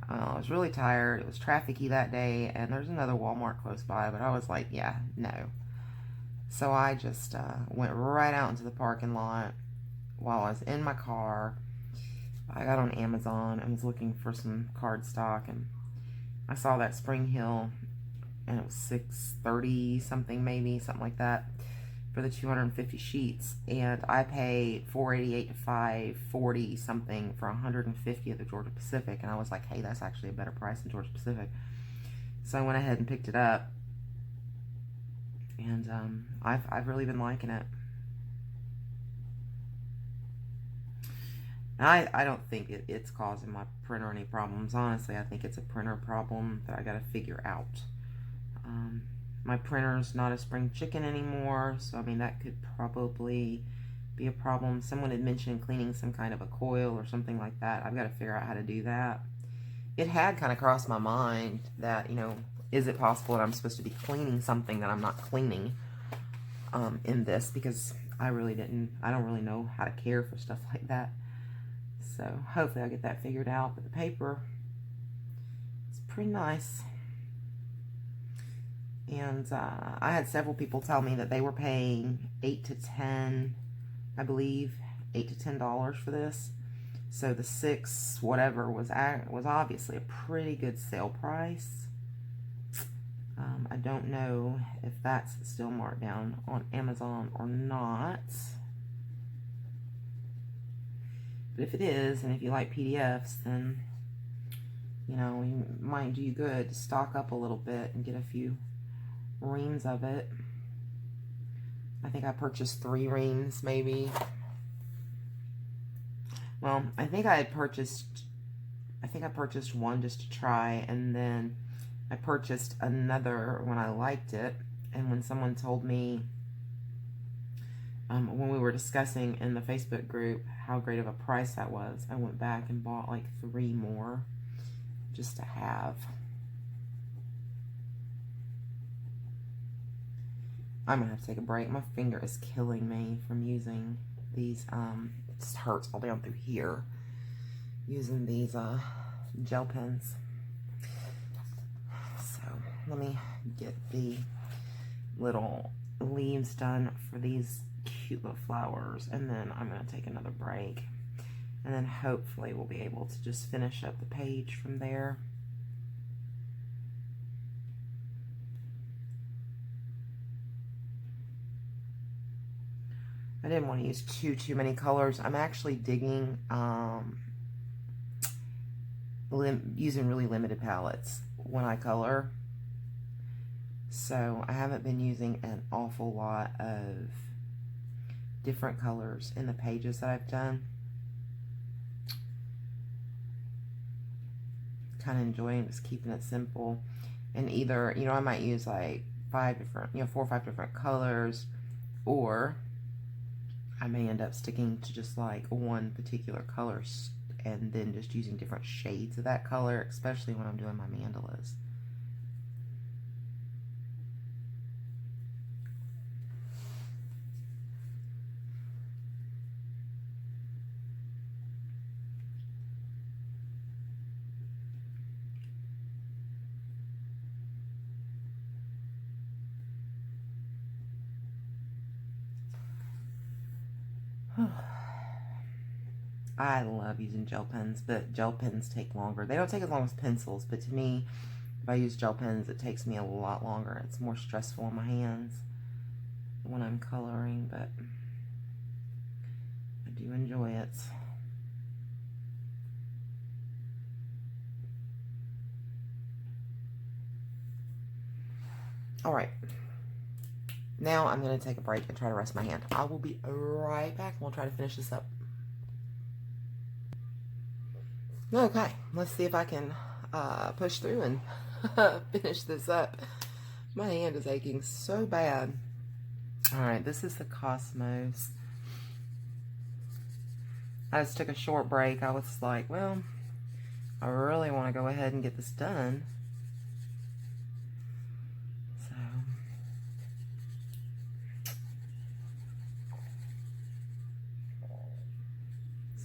I was really tired. It was trafficy that day, and there's another Walmart close by, but I was like, yeah, no. So I just went right out into the parking lot while I was in my car. I got on Amazon and was looking for some cardstock, and I saw that Spring Hill, and it was $6.30 something, maybe something like that, for the 250 sheets, and I paid $4.88 to $5.40 something for 150 of the Georgia Pacific, and I was like, hey, that's actually a better price than Georgia Pacific. So I went ahead and picked it up, and I've really been liking it. I don't think it's causing my printer any problems. Honestly, I think it's a printer problem that I got to figure out. My printer's not a spring chicken anymore, so I mean, that could probably be a problem. Someone had mentioned cleaning some kind of a coil or something like that. I've got to figure out how to do that. It had kind of crossed my mind that, you know, is it possible that I'm supposed to be cleaning something that I'm not cleaning in this, because I don't really know how to care for stuff like that. So hopefully I'll get that figured out. But the paper, it's pretty nice. And I had several people tell me that they were paying $8 to $10, I believe, $8 to $10 for this. So the $6 whatever was obviously a pretty good sale price. I don't know if that's still marked down on Amazon or not. But if it is, and if you like PDFs, then, you know, you might do you good to stock up a little bit and get a few reams of it. I think I purchased 3 reams, maybe. Well, I think I purchased one just to try, and then I purchased another when I liked it. And when someone told me, when we were discussing in the Facebook group how great of a price that was, I went back and bought like 3 more just to have. I'm gonna have to take a break. My finger is killing me from using these, it just hurts all down through here, using these gel pens. So let me get the little leaves done for these cute little flowers, and then I'm gonna take another break, and then hopefully we'll be able to just finish up the page from there. I didn't want to use too many colors. I'm actually digging using really limited palettes when I color, so I haven't been using an awful lot of different colors in the pages that I've done. Kind of enjoying just keeping it simple, and either, you know, I might use like 4 or 5 different colors, or I may end up sticking to just like one particular color and then just using different shades of that color, especially when I'm doing my mandalas. I love using gel pens, but gel pens take longer. They don't take as long as pencils, but to me, if I use gel pens, it takes me a lot longer. It's more stressful on my hands when I'm coloring, but I do enjoy it. All right. Now I'm going to take a break and try to rest my hand. I will be right back. We'll try to finish this up. Okay, let's see if I can push through and finish this up. My hand is aching so bad. All right, this is the Cosmos. I just took a short break. I was like, well, I really want to go ahead and get this done.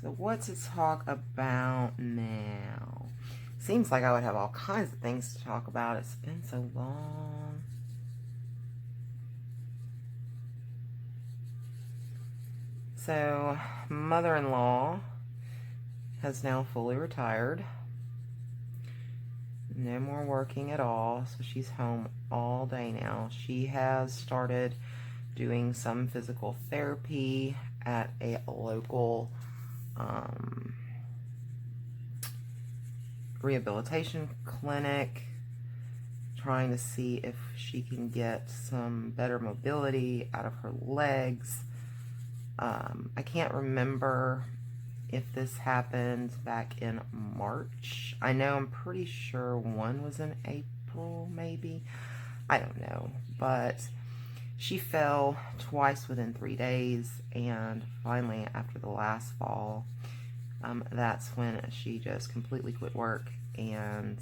So what to talk about now? Seems like I would have all kinds of things to talk about. It's been so long. So, mother-in-law has now fully retired. No more working at all, so she's home all day now. She has started doing some physical therapy at a local rehabilitation clinic, trying to see if she can get some better mobility out of her legs. I can't remember if this happened back in March. I know, I'm pretty sure one was in April, maybe. I don't know, but she fell twice within 3 days, and finally, after the last fall, that's when she just completely quit work. And,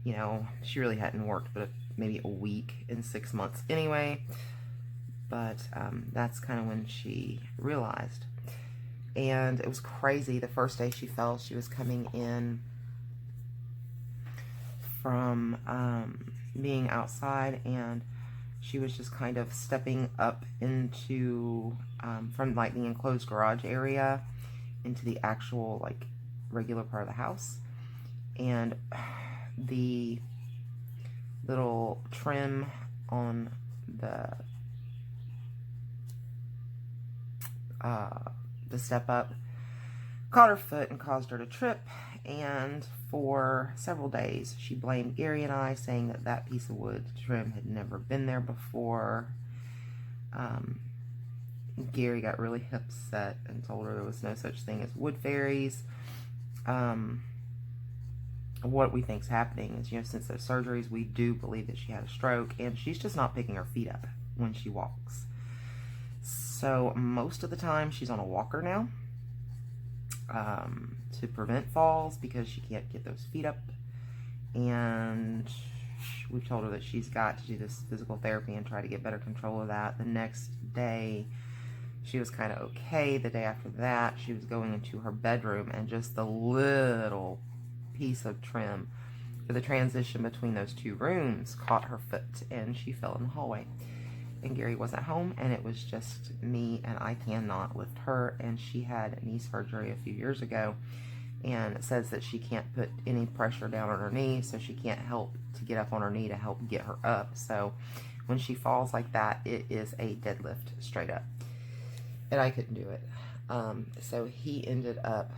you know, she really hadn't worked but maybe a week in 6 months anyway. But that's kind of when she realized. And it was crazy. The first day she fell, she was coming in from being outside, and she was just kind of stepping up into, from like the enclosed garage area into the actual like regular part of the house. And the little trim on the step up caught her foot and caused her to trip, and for several days she blamed Gary and I, saying that that piece of wood trim had never been there before. Gary got really upset and told her there was no such thing as wood fairies. What we think's happening is, since those surgeries, we do believe that she had a stroke, and she's just not picking her feet up when she walks. So most of the time she's on a walker now, to prevent falls, because she can't get those feet up. And we've told her that she's got to do this physical therapy and try to get better control of that. The next day she was kind of okay. The day after that, she was going into her bedroom, and just the little piece of trim for the transition between those two rooms caught her foot, and she fell in the hallway. And Gary wasn't home, and it was just me, and I cannot lift her. And she had knee surgery a few years ago, and it says that she can't put any pressure down on her knee, so she can't help to get up on her knee to help get her up. So when she falls like that, it is a deadlift straight up, and I couldn't do it. So he ended up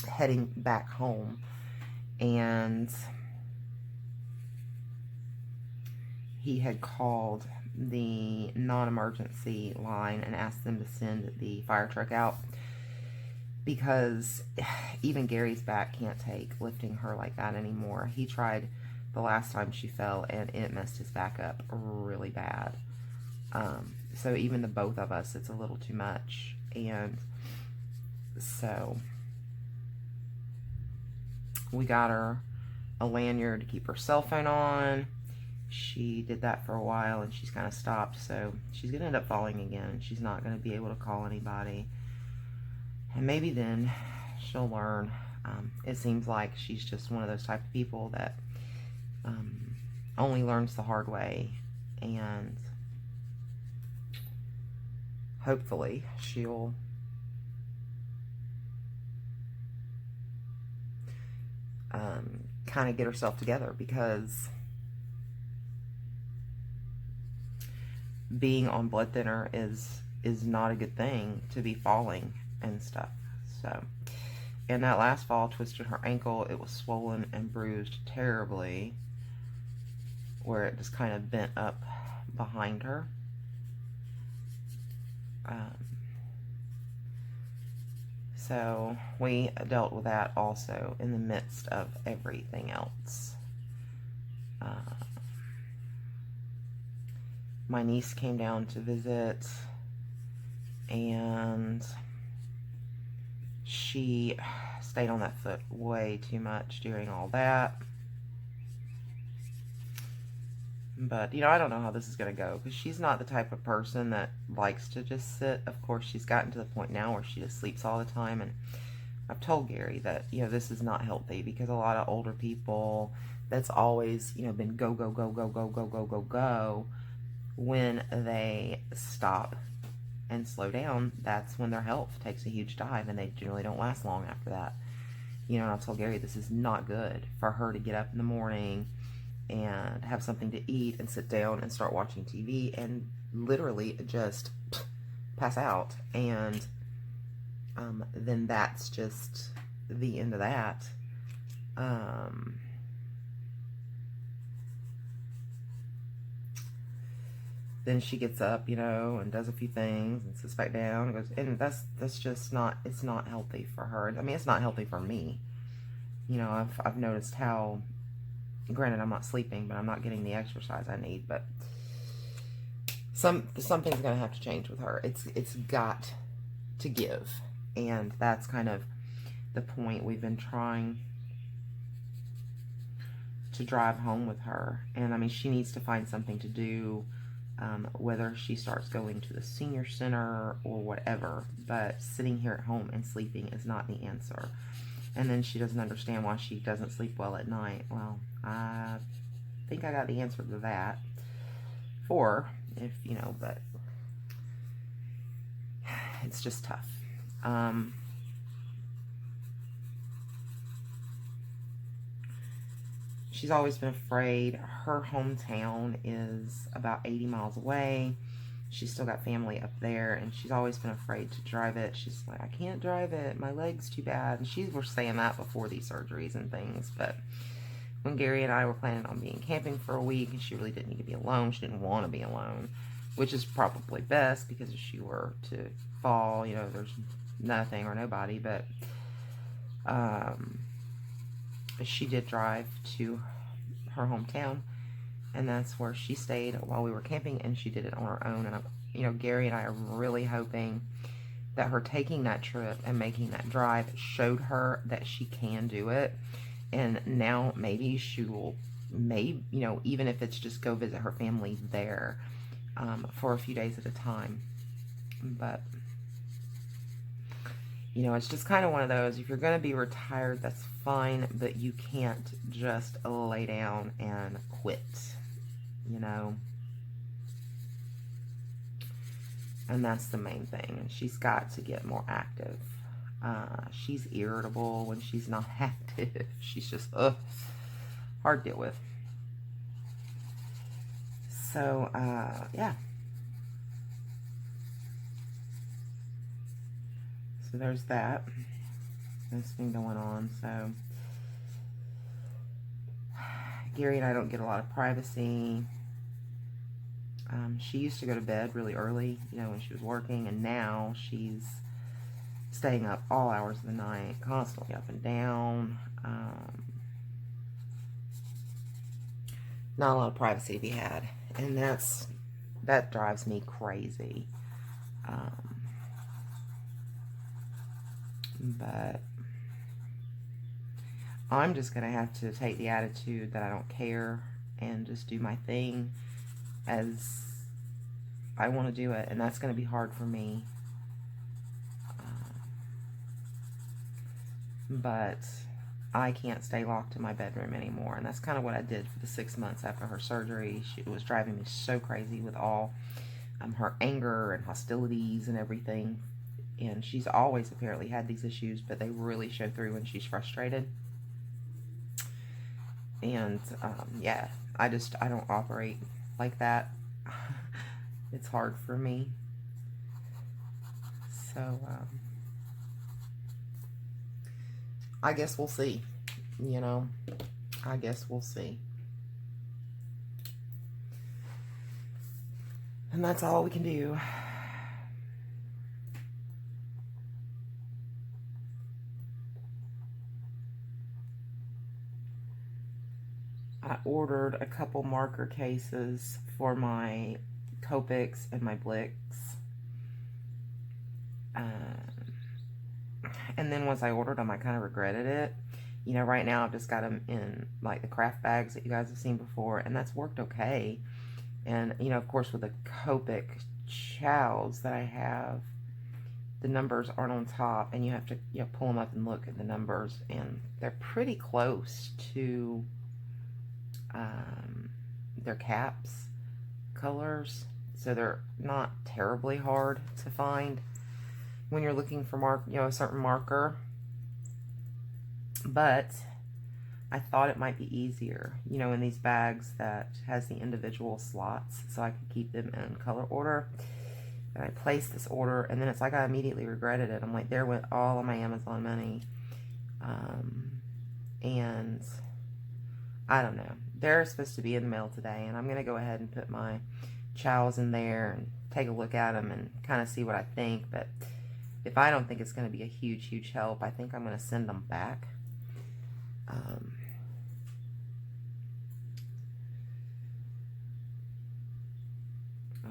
heading back home, and he had called the non-emergency line and asked them to send the fire truck out, because even Gary's back can't take lifting her like that anymore. He tried the last time she fell, and it messed his back up really bad. So even the both of us, it's a little too much. And so we got her a lanyard to keep her cell phone on. She did that for a while, and she's kind of stopped, so she's going to end up falling again, and she's not going to be able to call anybody. And maybe then she'll learn. It seems like she's just one of those type of people that only learns the hard way, and hopefully she'll kind of get herself together, because being on blood thinner is not a good thing, to be falling and stuff. So, and that last fall twisted her ankle. It was swollen and bruised terribly, where it just kind of bent up behind her. So we dealt with that also in the midst of everything else. My niece came down to visit, and she stayed on that foot way too much during all that. But, I don't know how this is going to go, because she's not the type of person that likes to just sit. Of course, she's gotten to the point now where she just sleeps all the time, and I've told Gary that, this is not healthy, because a lot of older people, that's always, been go, go, go, go, go, go, go, go, go. When they stop and slow down, that's when their health takes a huge dive, and they generally don't last long after that. And I told Gary this is not good for her to get up in the morning and have something to eat and sit down and start watching TV and literally just pass out. And then that's just the end of that. Then she gets up, and does a few things and sits back down and goes, and that's just not, it's not healthy for her. I mean, it's not healthy for me. I've noticed how, granted, I'm not sleeping, but I'm not getting the exercise I need, but something's going to have to change with her. It's got to give, and that's kind of the point. We've been trying to drive home with her, and I mean, she needs to find something to do, whether she starts going to the senior center or whatever, but sitting here at home and sleeping is not the answer. And then she doesn't understand why she doesn't sleep well at night. Well, I think I got the answer to that but it's just tough. she's always been afraid. Her hometown is about 80 miles away. She's still got family up there, and she's always been afraid to drive it. She's like, I can't drive it. My leg's too bad. And she was saying that before these surgeries and things. But when Gary and I were planning on being camping for a week, and she really didn't need to be alone. She didn't want to be alone, which is probably best, because if she were to fall, you know, there's nothing or nobody. But she did drive to her hometown, and that's where she stayed while we were camping, and she did it on her own. And you know, Gary and I are really hoping that her taking that trip and making that drive showed her that she can do it. And now maybe she will, you know, even if it's just go visit her family there for a few days at a time. But you know, it's just kind of one of those, if you're going to be retired, that's fine, but you can't just lay down and quit, you know. And that's the main thing. She's got to get more active. She's irritable when she's not active. She's just, hard to deal with. So, yeah. So there's that. That's been going on. So Gary and I don't get a lot of privacy. She used to go to bed really early, you know, when she was working, and now she's staying up all hours of the night, constantly up and down. Not a lot of privacy to be had, and that drives me crazy. But I'm just going to have to take the attitude that I don't care and just do my thing as I want to do it. And that's going to be hard for me. But I can't stay locked in my bedroom anymore. And that's kind of what I did for the 6 months after her surgery. It was driving me so crazy with all her anger and hostilities and everything. And she's always apparently had these issues, but they really show through when she's frustrated. And yeah, I don't operate like that. It's hard for me. So I guess we'll see. You know, I guess we'll see. And that's all we can do. I ordered a couple marker cases for my Copics and my Blicks. And then once I ordered them, I kind of regretted it. You know, right now I've just got them in like the craft bags that you guys have seen before, and that's worked okay. And, you know, of course, with the Copic chows that I have, the numbers aren't on top, and you have to, you know, pull them up and look at the numbers, and they're pretty close to their caps colors, so they're not terribly hard to find when you're looking for a certain marker. But I thought it might be easier, you know, in these bags that has the individual slots, so I could keep them in color order. And I placed this order, and then it's like I immediately regretted it. I'm like, there went all of my Amazon money. And I don't know. They're supposed to be in the mail today, and I'm going to go ahead and put my chows in there and take a look at them and kind of see what I think. But if I don't think it's going to be a huge, huge help, I think I'm going to send them back. And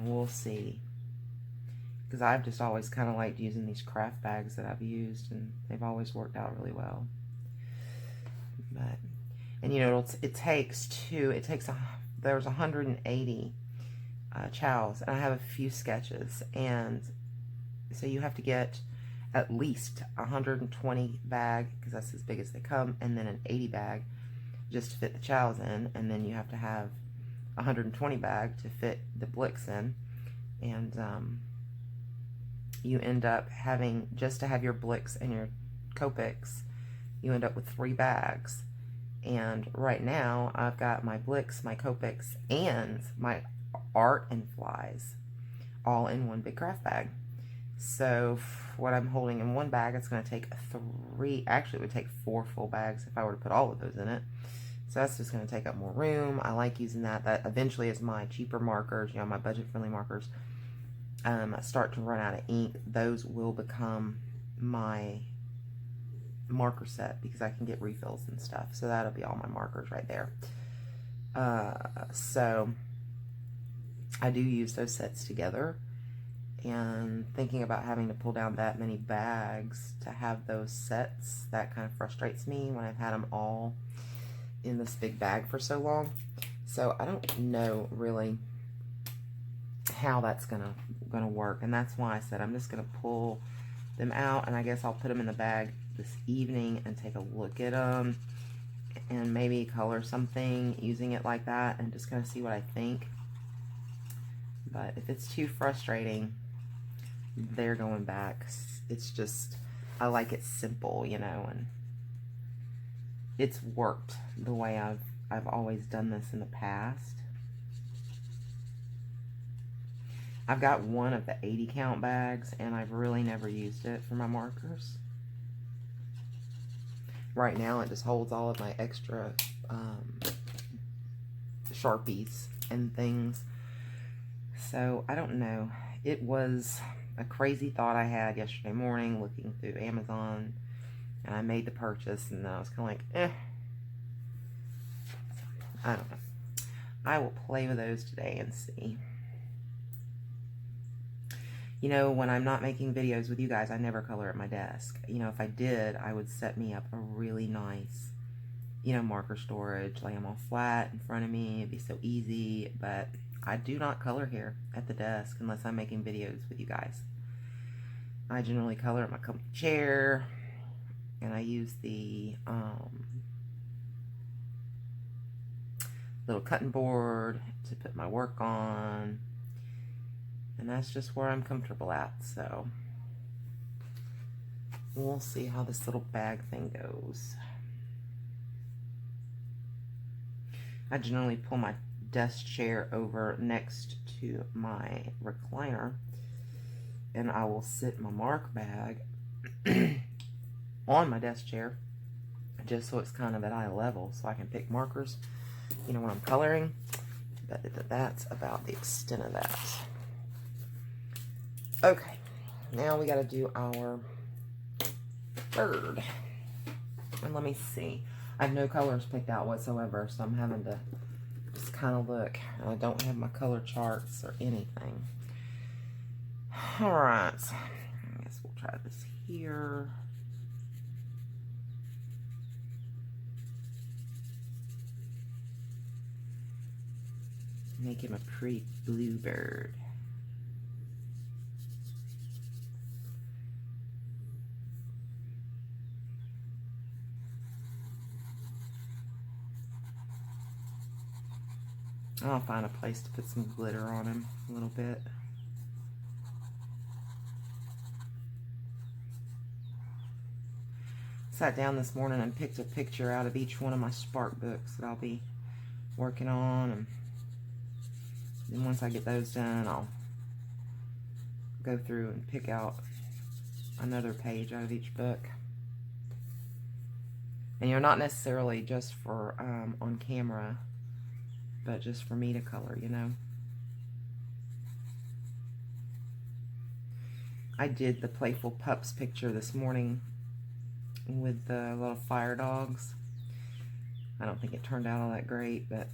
we'll see. Because I've just always kind of liked using these craft bags that I've used, and they've always worked out really well. But, and you know, there's 180 chows, and I have a few sketches, and so you have to get at least 120 bag, because that's as big as they come, and then an 80 bag just to fit the chows in, and then you have to have 120 bag to fit the Blicks in, and you end up having, just to have your Blicks and your Copics, you end up with 3 bags. And right now, I've got my Blicks, my Copics, and my art and flies all in one big craft bag. So what I'm holding in one bag, it's going to take 3, actually it would take 4 full bags if I were to put all of those in it. So that's just going to take up more room. I like using that. That eventually is my cheaper markers, you know, my budget-friendly markers. Start to run out of ink. Those will become my marker set because I can get refills and stuff. So that'll be all my markers right there. So I do use those sets together. And thinking about having to pull down that many bags to have those sets, that kind of frustrates me when I've had them all in this big bag for so long. So I don't know really how that's gonna work, and that's why I said I'm just gonna pull them out, and I guess I'll put them in the bag this evening and take a look at them and maybe color something using it like that and just kind of see what I think. But if it's too frustrating, they're going back. It's just, I like it simple, you know, and it's worked the way I've always done this in the past. I've got one of the 80 count bags, and I've really never used it for my markers. Right now it just holds all of my extra Sharpies and things. So I don't know. It was a crazy thought I had yesterday morning looking through Amazon, and I made the purchase, and I was kind of like, eh. I don't know. I will play with those today and see. You know, when I'm not making videos with you guys, I never color at my desk. You know, if I did, I would set me up a really nice, you know, marker storage, lay them all flat in front of me. It'd be so easy, but I do not color here at the desk unless I'm making videos with you guys. I generally color at my comfy chair, and I use the little cutting board to put my work on, and that's just where I'm comfortable at. So we'll see how this little bag thing goes. I generally pull my desk chair over next to my recliner, and I will sit my mark bag on my desk chair just so it's kind of at eye level so I can pick markers, you know, when I'm coloring. But that's about the extent of that. Okay, now we got to do our bird. And let me see. I have no colors picked out whatsoever, so I'm having to just kind of look. I don't have my color charts or anything. Alright, I guess we'll try this here. Make him a pretty blue bird. I'll find a place to put some glitter on him a little bit. Sat down this morning and picked a picture out of each one of my Spark books that I'll be working on, and then once I get those done, I'll go through and pick out another page out of each book. And you're not necessarily just for on camera, but just for me to color, you know. I did the Playful Pups picture this morning with the little fire dogs. I don't think it turned out all that great, but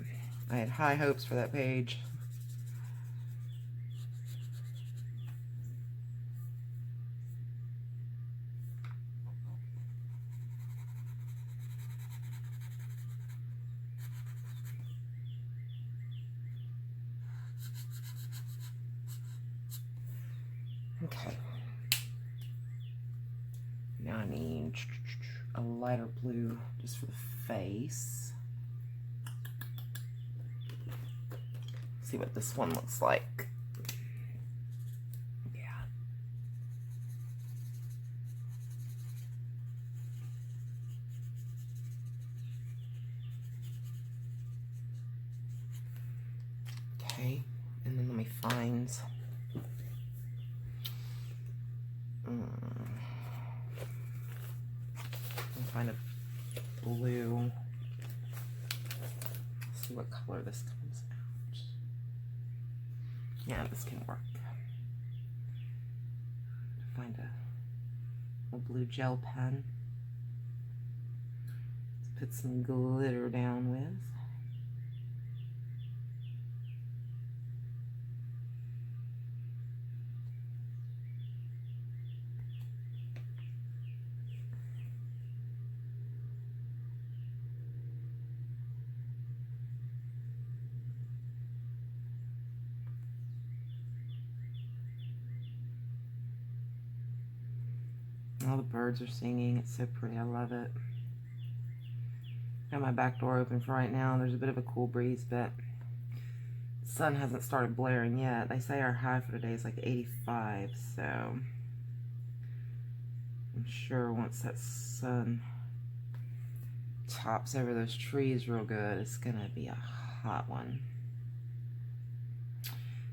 I had high hopes for that page. Okay. Now I need a lighter blue just for the face. See what this one looks like. Yeah. find a blue. Let's see what color this comes out. Yeah, this can work. Find a blue gel pen. Let's put some glitter down with. All the birds are singing. It's so pretty. I love it. Got my back door open for right now. There's a bit of a cool breeze, but the sun hasn't started blaring yet. They say our high for today is like 85, so I'm sure once that sun tops over those trees real good, it's gonna be a hot one.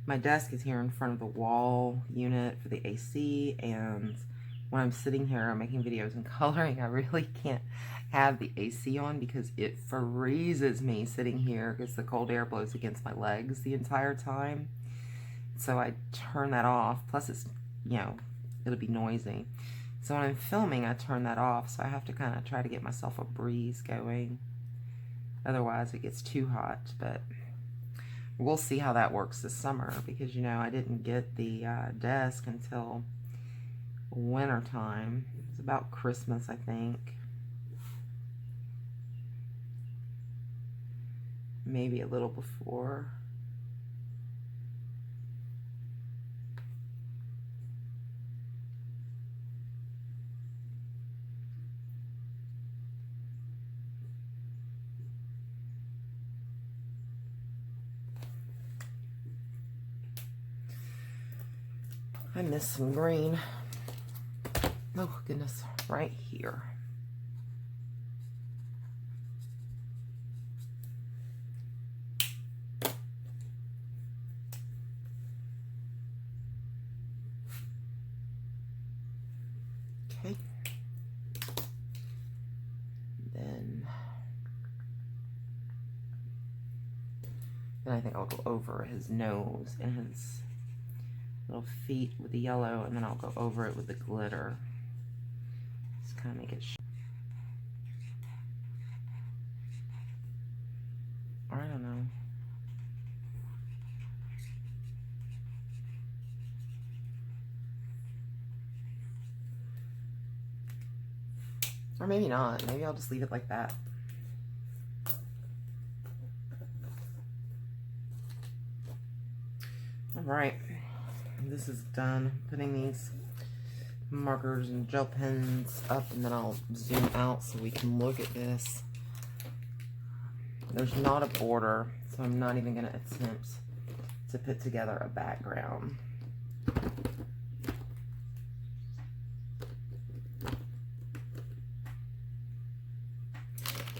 My desk is here in front of the wall unit for the AC, and when I'm sitting here making videos and coloring, I really can't have the AC on because it freezes me sitting here because the cold air blows against my legs the entire time. So I turn that off. Plus it's, you know, it'll be noisy. So when I'm filming, I turn that off. So I have to kind of try to get myself a breeze going. Otherwise it gets too hot. But we'll see how that works this summer because, you know, I didn't get the desk until winter time. It's about Christmas, I think. Maybe a little before. I missed some green. Oh goodness, right here. Okay. Then I think I'll go over his nose and his little feet with the yellow, and then I'll go over it with the glitter. Just kind of make it or I don't know. Or maybe not. Maybe I'll just leave it like that. Alright. This is done. Putting these markers and gel pens up, and then I'll zoom out so we can look at this. There's not a border, so I'm not even going to attempt to put together a background.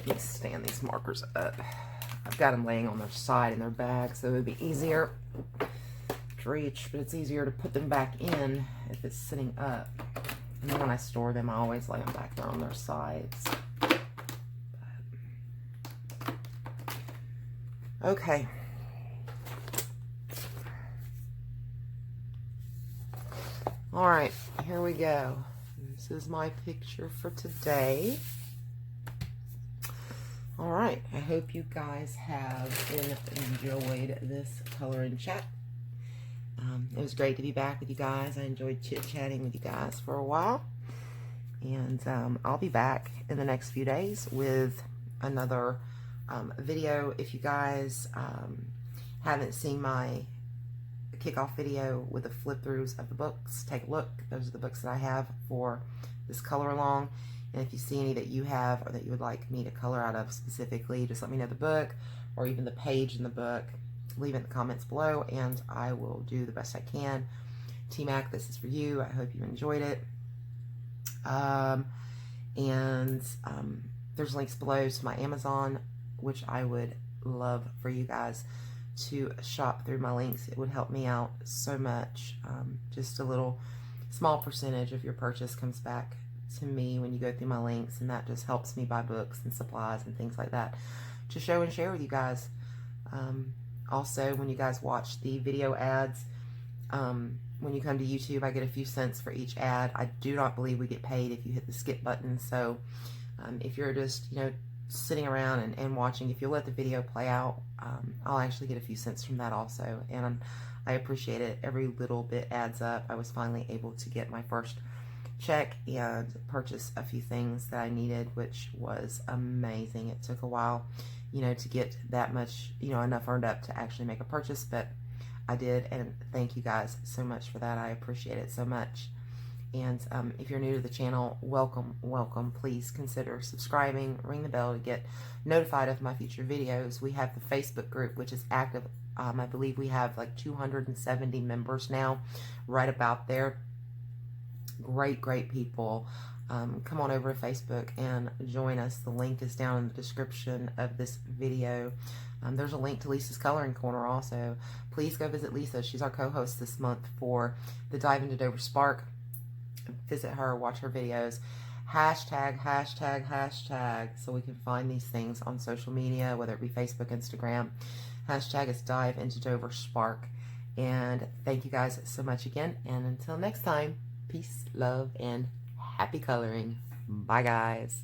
Let me stand these markers up. I've got them laying on their side in their bag, so it would be easier to reach, but it's easier to put them back in if it's sitting up. And then when I store them, I always lay them back there on their sides. Okay. All right, here we go. This is my picture for today. All right, I hope you guys have enjoyed this color and chat. It was great to be back with you guys. I enjoyed chit-chatting with you guys for a while. And I'll be back in the next few days with another video. If you guys haven't seen my kickoff video with the flip-throughs of the books, take a look. Those are the books that I have for this color along. And if you see any that you have or that you would like me to color out of specifically, just let me know the book or even the page in the book. Leave it in the comments below, and I will do the best I can. T-Mac, this is for you. I hope you enjoyed it. There's links below to my Amazon, which I would love for you guys to shop through my links. It would help me out so much. Just a little small percentage of your purchase comes back to me when you go through my links, and that just helps me buy books and supplies and things like that to show and share with you guys. Also, when you guys watch the video ads, when you come to YouTube, I get a few cents for each ad. I do not believe we get paid if you hit the skip button. So if you're just, sitting around and watching, if you let the video play out, I'll actually get a few cents from that also. And I appreciate it. Every little bit adds up. I was finally able to get my first check and purchase a few things that I needed, which was amazing. It took a while, to get that much, enough earned up to actually make a purchase, but I did, and thank you guys so much for that. I appreciate it so much. And if you're new to the channel, welcome. Please consider subscribing, ring the bell to get notified of my future videos. We have the Facebook group, which is active. I believe we have like 270 members now, right about there. Great people. Come on over to Facebook and join us. The link is down in the description of this video. There's a link to Lisa's Coloring Corner also. Please go visit Lisa. She's our co-host this month for the Dive into Dover Spark. Visit her, watch her videos. Hashtag, so we can find these things on social media, whether it be Facebook, Instagram. Hashtag is Dive into Dover Spark. And thank you guys so much again. And until next time, peace, love, and happy coloring. Bye, guys.